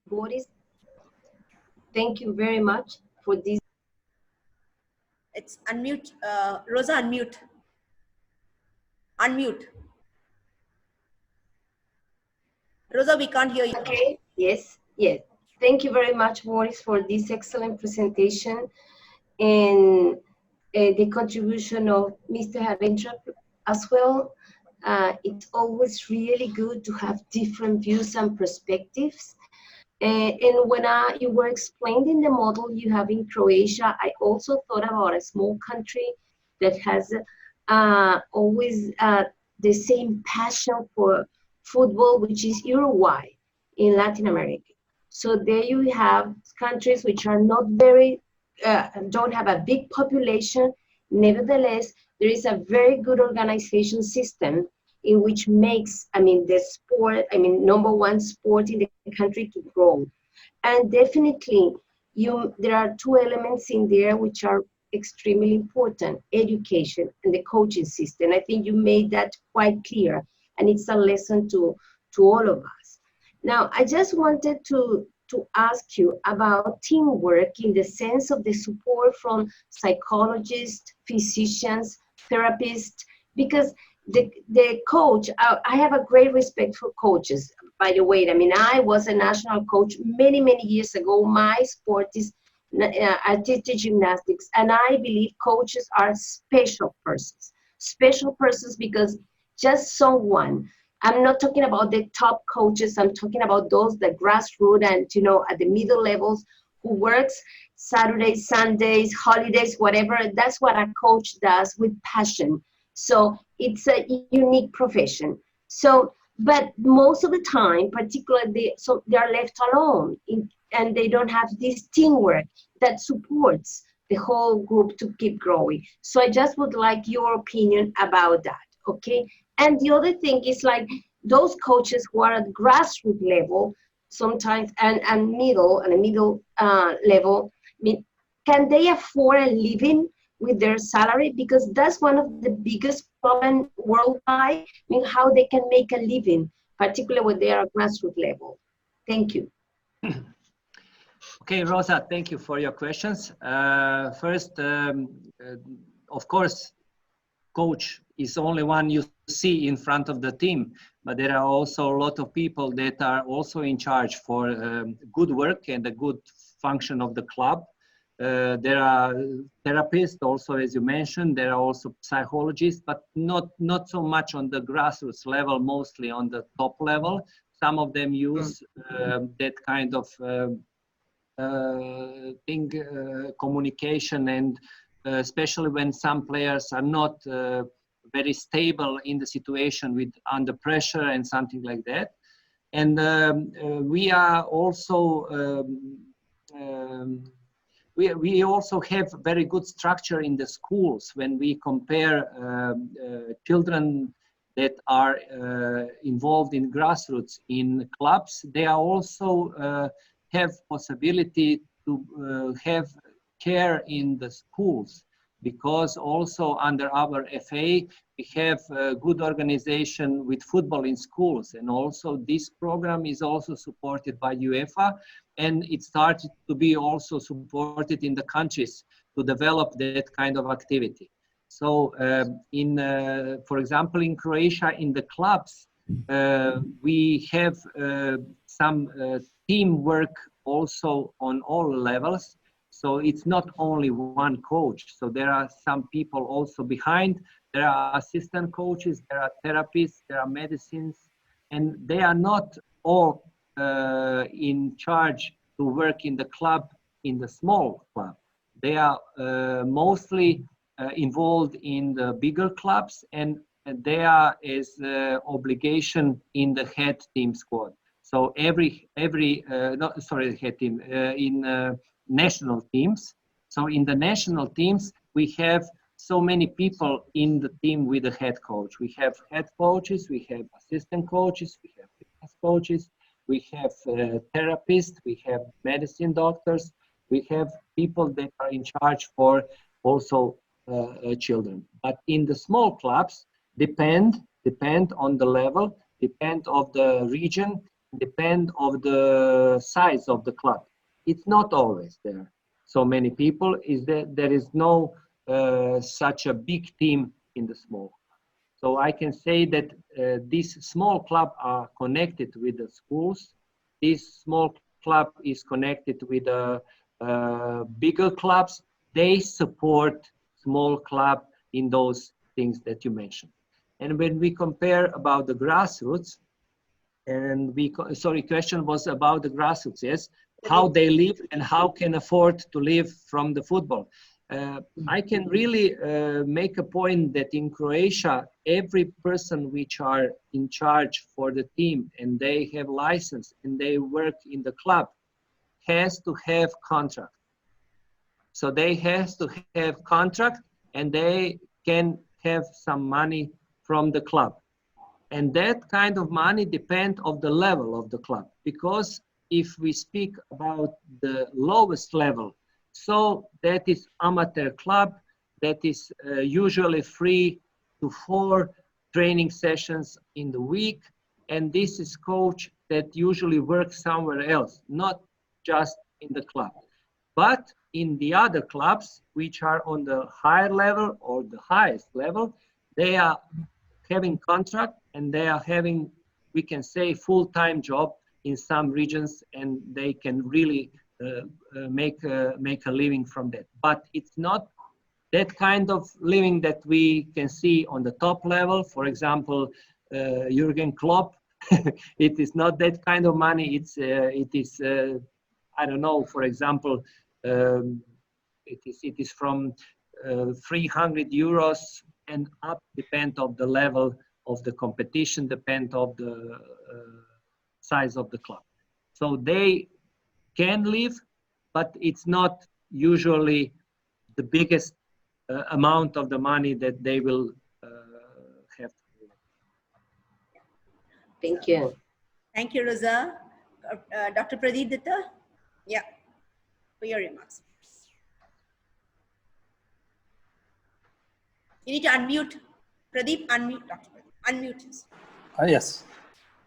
Boris, thank you very much for this. It's unmute. Rosa, unmute. Unmute. Rosa, we can't hear you. Okay, yes. Thank you very much, Boris, for this excellent presentation and the contribution of Mr. Harendra as well. It's always really good to have different views and perspectives. And when you were explaining the model you have in Croatia, I also thought about a small country that has always the same passion for football, which is Uruguay in Latin America. So there you have countries which are not very, don't have a big population. Nevertheless, there is a very good organization system in which makes, the sport, #1 sport in the country to grow. And definitely, there are two elements in there which are extremely important: education and the coaching system. I think you made that quite clear, and it's a lesson to all of us. Now, I just wanted to ask you about teamwork in the sense of the support from psychologists, physicians, therapists, because the coach, I have a great respect for coaches, by the way. I was a national coach many, many years ago. My sport is artistic gymnastics, and I believe coaches are special persons because just someone, I'm not talking about the top coaches, I'm talking about those, the grassroots and, at the middle levels who works Saturdays, Sundays, holidays, whatever. That's what a coach does with passion. So it's a unique profession. So, but most of the time, particularly, they are left alone and they don't have this teamwork that supports the whole group to keep growing. So I just would like your opinion about that, okay? And the other thing is like those coaches who are at grassroots level sometimes and middle level, can they afford a living with their salary? Because that's one of the biggest problems worldwide, how they can make a living, particularly when they are at grassroots level. Thank you. Okay, Rosa, thank you for your questions. First, of course, coach is only one you see in front of the team, but there are also a lot of people that are also in charge for good work and the good function of the club. There are therapists also, as you mentioned. There are also psychologists, but not so much on the grassroots level, mostly on the top level. Some of them use that kind of communication, and especially when some players are not very stable in the situation with under pressure and something like that. And we are also we also have very good structure in the schools. When we compare children that are involved in grassroots in clubs, they are also have possibility to have care in the schools, because also under our FA we have a good organization with football in schools, and also this program is also supported by UEFA, and it started to be also supported in the countries to develop that kind of activity. So for example, in Croatia, in the clubs, we have some teamwork also on all levels. So it's not only one coach. So there are some people also behind. There are assistant coaches, there are therapists, there are medicines, and they are not all in charge to work in the club, in the small club. They are mostly involved in the bigger clubs, and they are as obligation in the head team squad. So head team, in national teams. So in the national teams, we have so many people in the team with the head coach. We have head coaches, we have assistant coaches, we have fitness coaches, we have therapists, we have medicine doctors, we have people that are in charge for also children. But in the small clubs, depend on the level, depend of the region, depend of the size of the club. It's not always there. So many people is that there is no such a big team in the small club. So I can say that these small clubs are connected with the schools. This small club is connected with the bigger clubs. They support small club in those things that you mentioned. And when we compare about the grassroots, and question was about the grassroots, yes? How they live and how can afford to live from the football. I can really make a point that in Croatia, every person which are in charge for the team and they have license and they work in the club has to have contract. So they have to have contract and they can have some money from the club. And that kind of money depends on the level of the club, because if we speak about the lowest level, so that is amateur club, that is usually 3 to 4 training sessions in the week. And this is coach that usually works somewhere else, not just in the club. But in the other clubs, which are on the higher level or the highest level, they are having contract and they are having, we can say, full-time job in some regions, and they can really make a living from that. But it's not that kind of living that we can see on the top level. For example, Jurgen Klopp, it is not that kind of money. It is I don't know, for example, it is from 300 euros and up, depend of the level of the competition, depend of the size of the club. So they can live, but it's not usually the biggest amount of the money that they will have to live. Thank you. Thank you, Rosa. Dr. Pradeep Datta? Yeah, for your remarks. You need to unmute. Pradeep, unmute. Dr. Pradeep. Unmute. Yes.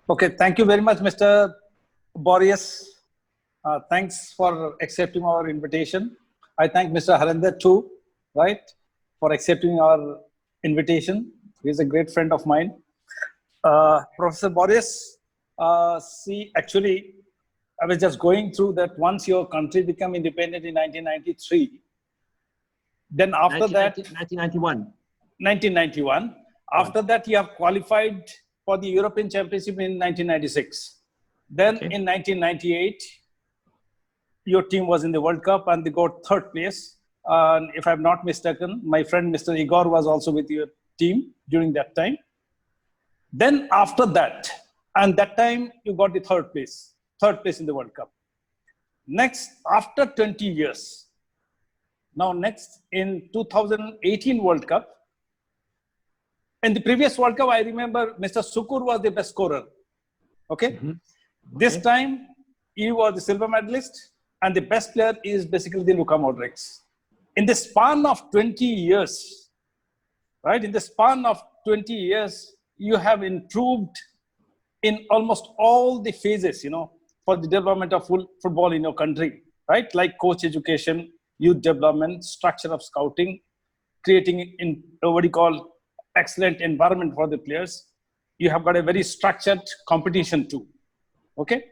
Okay, thank you very much, Mr. Boris. Thanks for accepting our invitation. I thank Mr. Harinder too, right, for accepting our invitation. He's a great friend of mine. Professor Boris, see, actually, I was just going through that once your country became independent in 1993, then after that... 1991. After that, you have qualified for the European Championship in 1996. Then in 1998, your team was in the World Cup and they got 3rd place. If I'm not mistaken, my friend Mr. Igor was also with your team during that time. Then after that, and that time you got the 3rd place in the World Cup. Next, after 20 years, now next in 2018 World Cup, in the previous World Cup, I remember Mr. Sukur was the best scorer. Okay. This time, you were the silver medalist, and the best player is basically the Luka Modric. In the span of 20 years, right? In the span of 20 years, you have improved in almost all the phases, you know, for the development of football in your country, right? Like coach education, youth development, structure of scouting, creating in what you call excellent environment for the players. You have got a very structured competition too. Okay.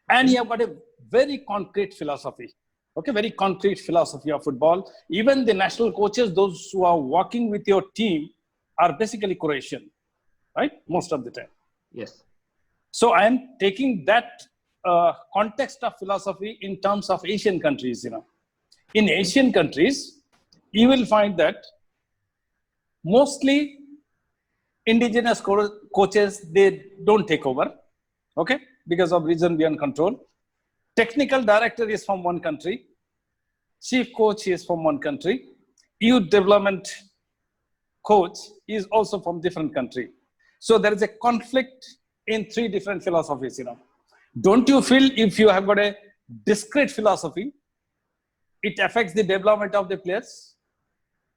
And you have got a very concrete philosophy. Okay, very concrete philosophy of football. Even the national coaches, those who are working with your team, are basically Croatian, right? Most of the time. Yes. So I am taking that context of philosophy in terms of Asian countries. In Asian countries, you will find that mostly indigenous coaches, they don't take over, okay, because of reason beyond control. Technical director is from one country, chief coach is from one country, youth development coach is also from different country. So there is a conflict in three different philosophies. Don't you feel if you have got a discrete philosophy, it affects the development of the players?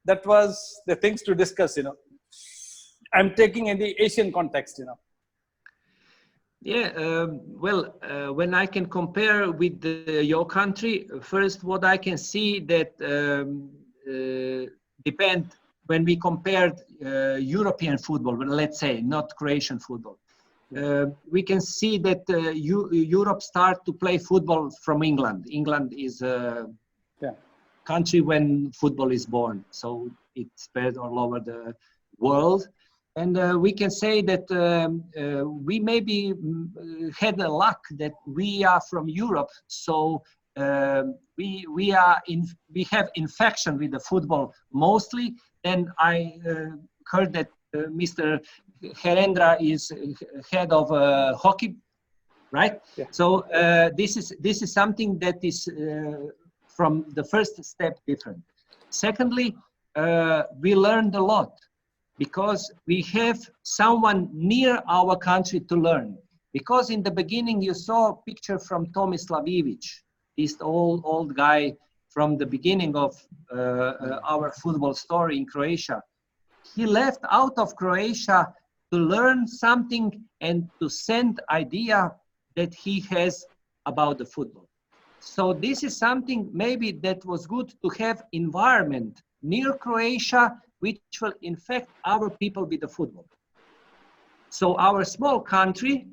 That was the things to discuss. I'm taking in the Asian context. Yeah, when I can compare with your country, first what I can see that depend when we compared European football, let's say not Croatian football, we can see that Europe start to play football from England. England is a country when football is born, so it spread all over the world. And we can say that we maybe had the luck that we are from Europe, so we have infection with the football mostly. And I heard that Mr. Herendra is head of hockey, right? Yeah. So this is something that is from the first step different. Secondly, we learned a lot, because we have someone near our country to learn. Because in the beginning you saw a picture from Tomislav Ivic, this old guy from the beginning of our football story in Croatia. He left out of Croatia to learn something and to send idea that he has about the football. So this is something maybe that was good to have environment near Croatia, which will infect our people with the football. So our small country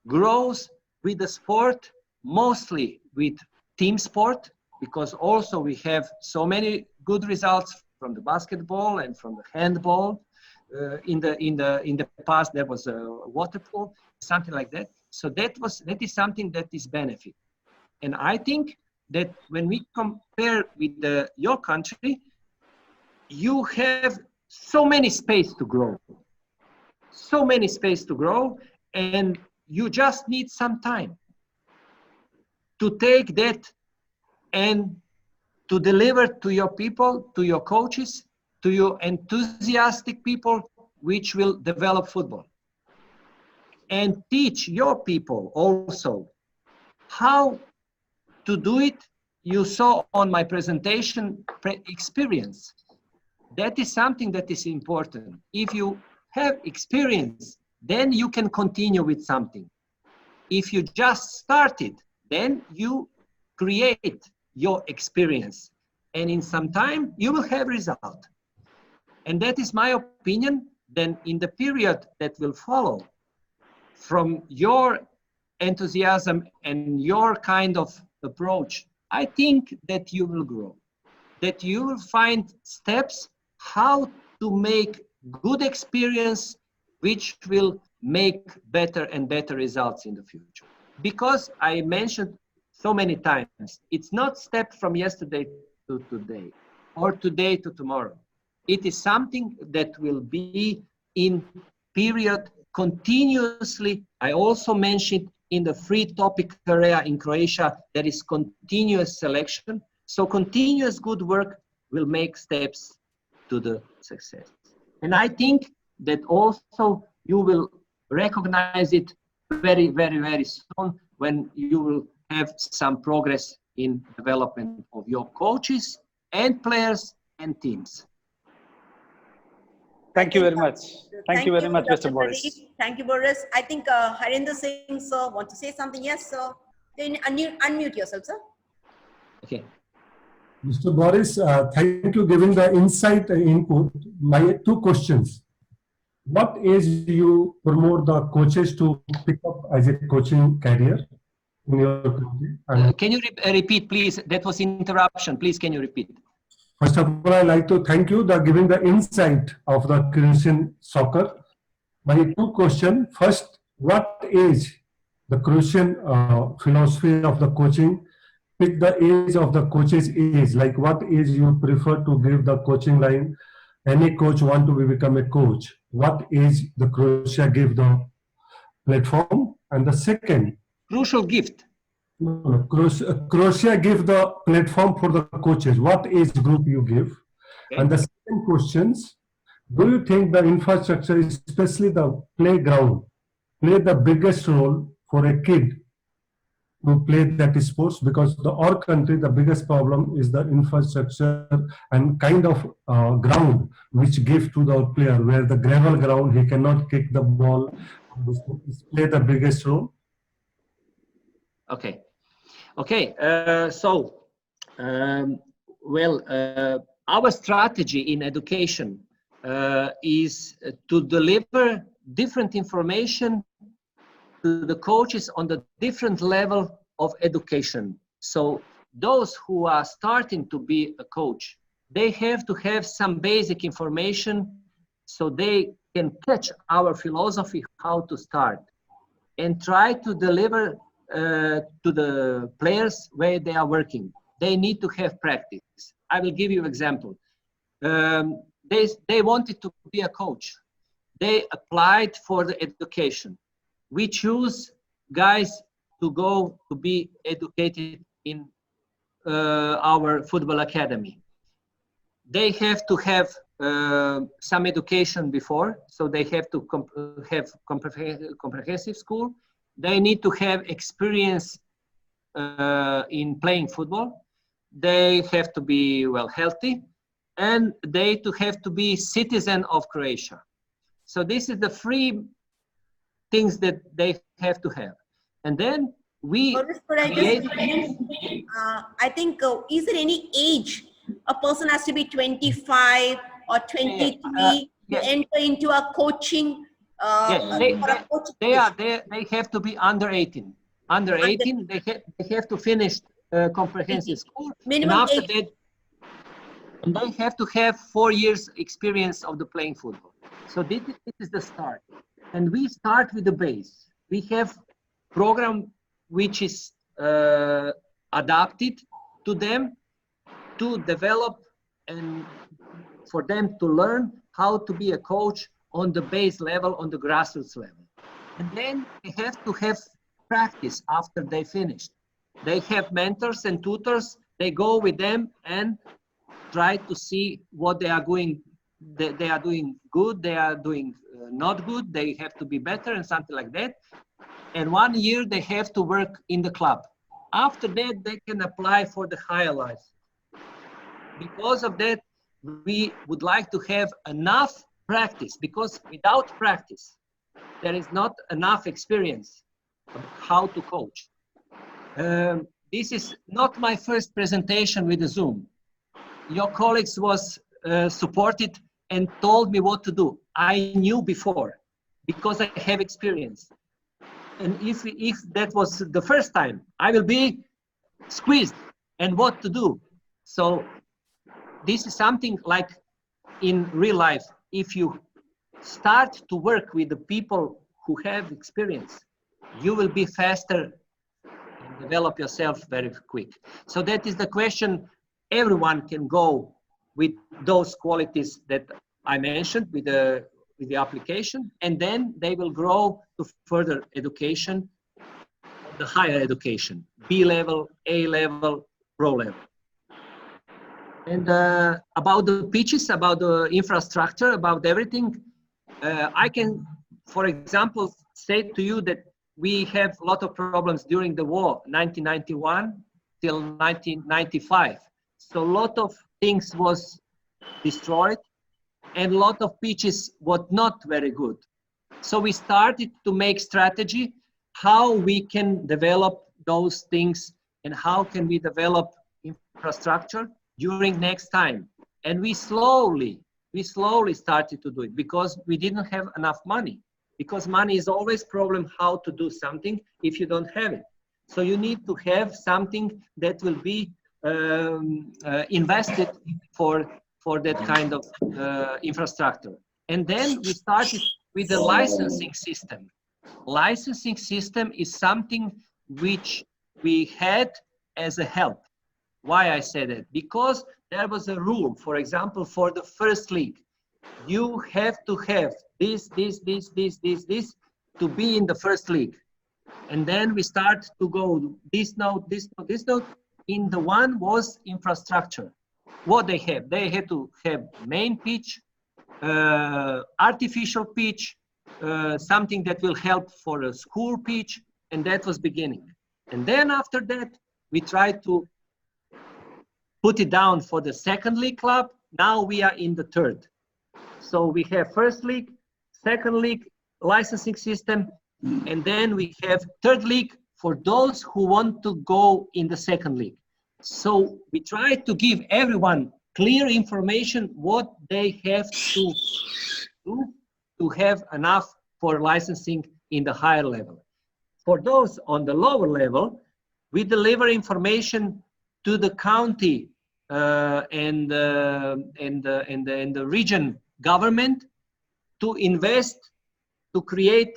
grows with the sport, mostly with team sport, because also we have so many good results from the basketball and from the handball. In the past there was a water polo, something like that. So that is something that is benefit. And I think that when we compare with your country, you have so many space to grow, and you just need some time to take that and to deliver to your people, to your coaches, to your enthusiastic people, which will develop football. And teach your people also how to do it. You saw on my presentation experience. That is something that is important. If you have experience, then you can continue with something. If you just started, then you create your experience. And in some time, you will have result. And that is my opinion. Then in the period that will follow, from your enthusiasm and your kind of approach, I think that you will grow, that you will find steps how to make good experience, which will make better and better results in the future. Because I mentioned so many times, it's not step from yesterday to today or today to tomorrow. It is something that will be in period continuously. I also mentioned in the free topic area in Croatia, there is continuous selection. So continuous good work will make steps to the success. And I think that also you will recognize it very, very, very soon when you will have some progress in development of your coaches and players and teams. Thank you very much. Thank you very much, Mr. Boris. Thank you, Boris. I think Harendra Singh, sir, want to say something? Yes, sir. Then unmute yourself, sir. Okay. Mr. Boris, thank you giving the insight input. My two questions. What age you promote the coaches to pick up as a coaching career in your country? And Can you repeat, please? That was interruption. Please, can you repeat? first of all, I like to thank you for giving the insight of the Croatian soccer. My two questions. First, what age the Croatian philosophy of the coaching? Pick the age of the coach's age. Like what age you prefer to give the coaching line? Any coach want to become a coach. What age the Croatia give the platform? And the second, Crucial gift. Croatia give the platform for the coaches. What age group you give? Okay. And the second questions, do you think the infrastructure, especially the playground, play the biggest role for a kid to play that sports? Because our country, the biggest problem is the infrastructure and kind of ground which give to the player, where the gravel ground, he cannot kick the ball, play the biggest role. Okay. Okay. Our strategy in education is to deliver different information to the coaches on the different level of education. So those who are starting to be a coach, they have to have some basic information so they can catch our philosophy how to start and try to deliver to the players where they are working. They need to have practice. I will give you an example. They wanted to be a coach. They applied for the education. We choose guys to go to be educated in our football academy. They have to have some education before, so they have to have comprehensive school. They need to have experience in playing football. They have to be well healthy, and they have to be citizen of Croatia. So this is the three things that they have to have. And then we create... I think, is there any age a person has to be 25 or 23 to enter into a coaching? They have to be under 18. Under 18, they have to finish comprehensive school. Minimum and after age. that, and they have to have 4 years experience of the playing football. So this is the start. And we start with the base. We have program which is adapted to them to develop and for them to learn how to be a coach on the base level, on the grassroots level. And then they have to have practice after they finish. They have mentors and tutors. They go with them and try to see what they are doing. They are doing good, they are doing not good, they have to be better and something like that. And 1 year they have to work in the club. After that, they can apply for the higher life. Because of that, we would like to have enough practice, because without practice, there is not enough experience of how to coach. This is not my first presentation with the Zoom. Your colleagues was supported and told me what to do. I knew before because I have experience. And if that was the first time, I will be squeezed and what to do. So this is something like in real life. If you start to work with the people who have experience, you will be faster and develop yourself very quick. So that is the question. Everyone can go with those qualities that I mentioned with the application, and then they will grow to further education, the higher education, B level, A level, pro level. And about the pitches, about the infrastructure, about everything, I can, for example, say to you that we have a lot of problems during the war, 1991 till 1995. So a lot of things was destroyed and a lot of pitches were not very good. So we started to make strategy how we can develop those things and how can we develop infrastructure during next time. And we slowly started to do it because we didn't have enough money. Because money is always problem how to do something if you don't have it. So you need to have something that will be invested for that kind of infrastructure. And then we started with the licensing system. Licensing system is something which we had as a help. Why I said it? Because there was a rule, for example, for the first league. You have to have this to be in the first league. And then we start to go this note, this note, this note. In the one was infrastructure. What they have? They had to have main pitch, artificial pitch, something that will help for a school pitch, and that was beginning. And then after that, we tried to put it down for the second league club. Now we are in the third. So we have first league, second league, licensing system, and then we have third league for those who want to go in the second league. So we try to give everyone clear information what they have to do to have enough for licensing in the higher level. For those on the lower level, we deliver information to the county and the region government to invest, to create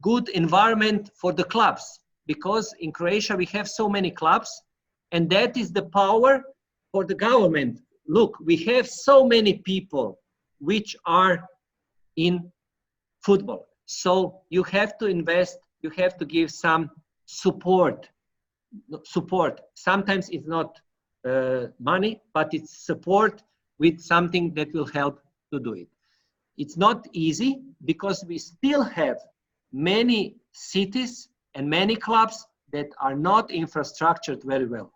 good environment for the clubs. Because in Croatia we have so many clubs, and that is the power for the government. Look, we have so many people which are in football. So you have to invest, you have to give some support. Sometimes it's not money, but it's support with something that will help to do it. It's not easy because we still have many cities and many clubs that are not infrastructured very well.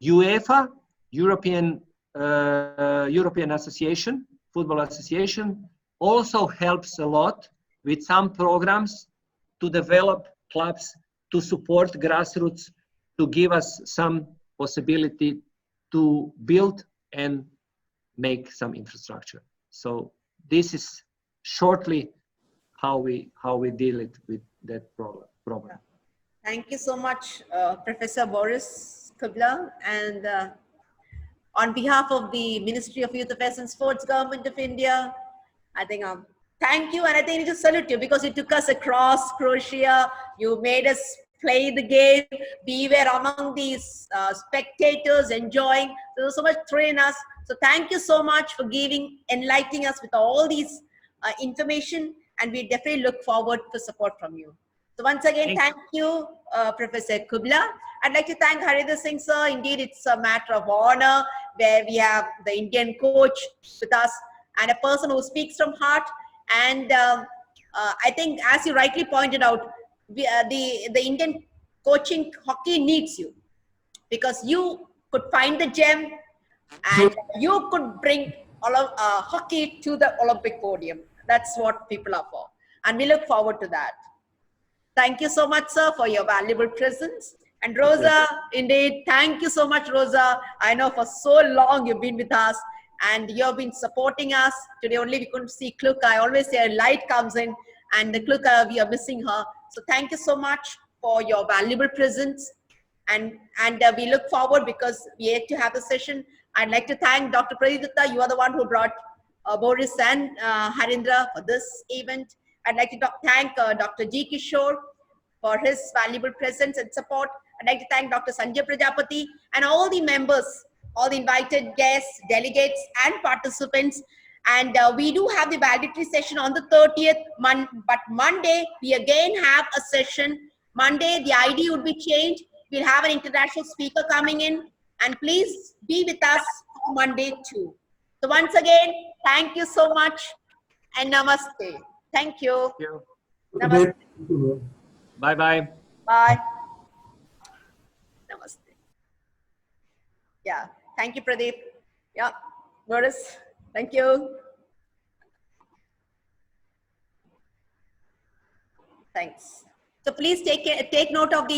UEFA, European Association, Football Association, also helps a lot with some programs to develop clubs, to support grassroots, to give us some possibility to build and make some infrastructure. So this is shortly how we deal it with that problem. Thank you so much, Professor Boris Kubla, and on behalf of the Ministry of Youth Affairs and Sports, Government of India, I think thank you, and I think I need to salute you because you took us across Croatia. You made us play the game. We were among these spectators enjoying. There was so much thrill in us. So thank you so much for enlightening us with all these information, and we definitely look forward to support from you. So once again, thank you, Professor Kubla. I'd like to thank Harinder Singh, sir. Indeed, it's a matter of honor where we have the Indian coach with us and a person who speaks from heart. And I think, as you rightly pointed out, the Indian coaching hockey needs you, because you could find the gem and you could bring hockey to the Olympic podium. That's what people are for. And we look forward to that. Thank you so much, sir, for your valuable presence. And Rosa, indeed, thank you so much, Rosa. I know for so long you've been with us and you've been supporting us. Today only we couldn't see Kluk. I always say a light comes in and the Kluk, we are missing her. So thank you so much for your valuable presence. And we look forward because we had to have the session. I'd like to thank Dr. Pradita. You are the one who brought Boris and Harindra for this event. I'd like to thank Dr. G. Kishore for his valuable presence and support. I'd like to thank Dr. Sanjay Prajapati and all the members, all the invited guests, delegates, and participants. And we do have the valedictory session on the 30th, but Monday, we again have a session. Monday, the ID would be changed. We'll have an international speaker coming in. And please be with us on Monday too. So once again, thank you so much and namaste. Thank you. Thank you. Namaste. Bye-bye. Bye. Namaste. Yeah. Thank you, Pradeep. Yeah. Boris. Thank you. Thanks. So please take note of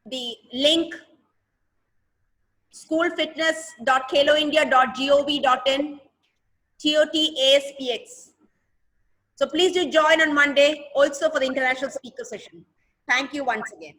the link schoolfitness.khaloindia.gov.in, TOTASPX. So please do join on Monday also for the international speaker session. Thank you once again.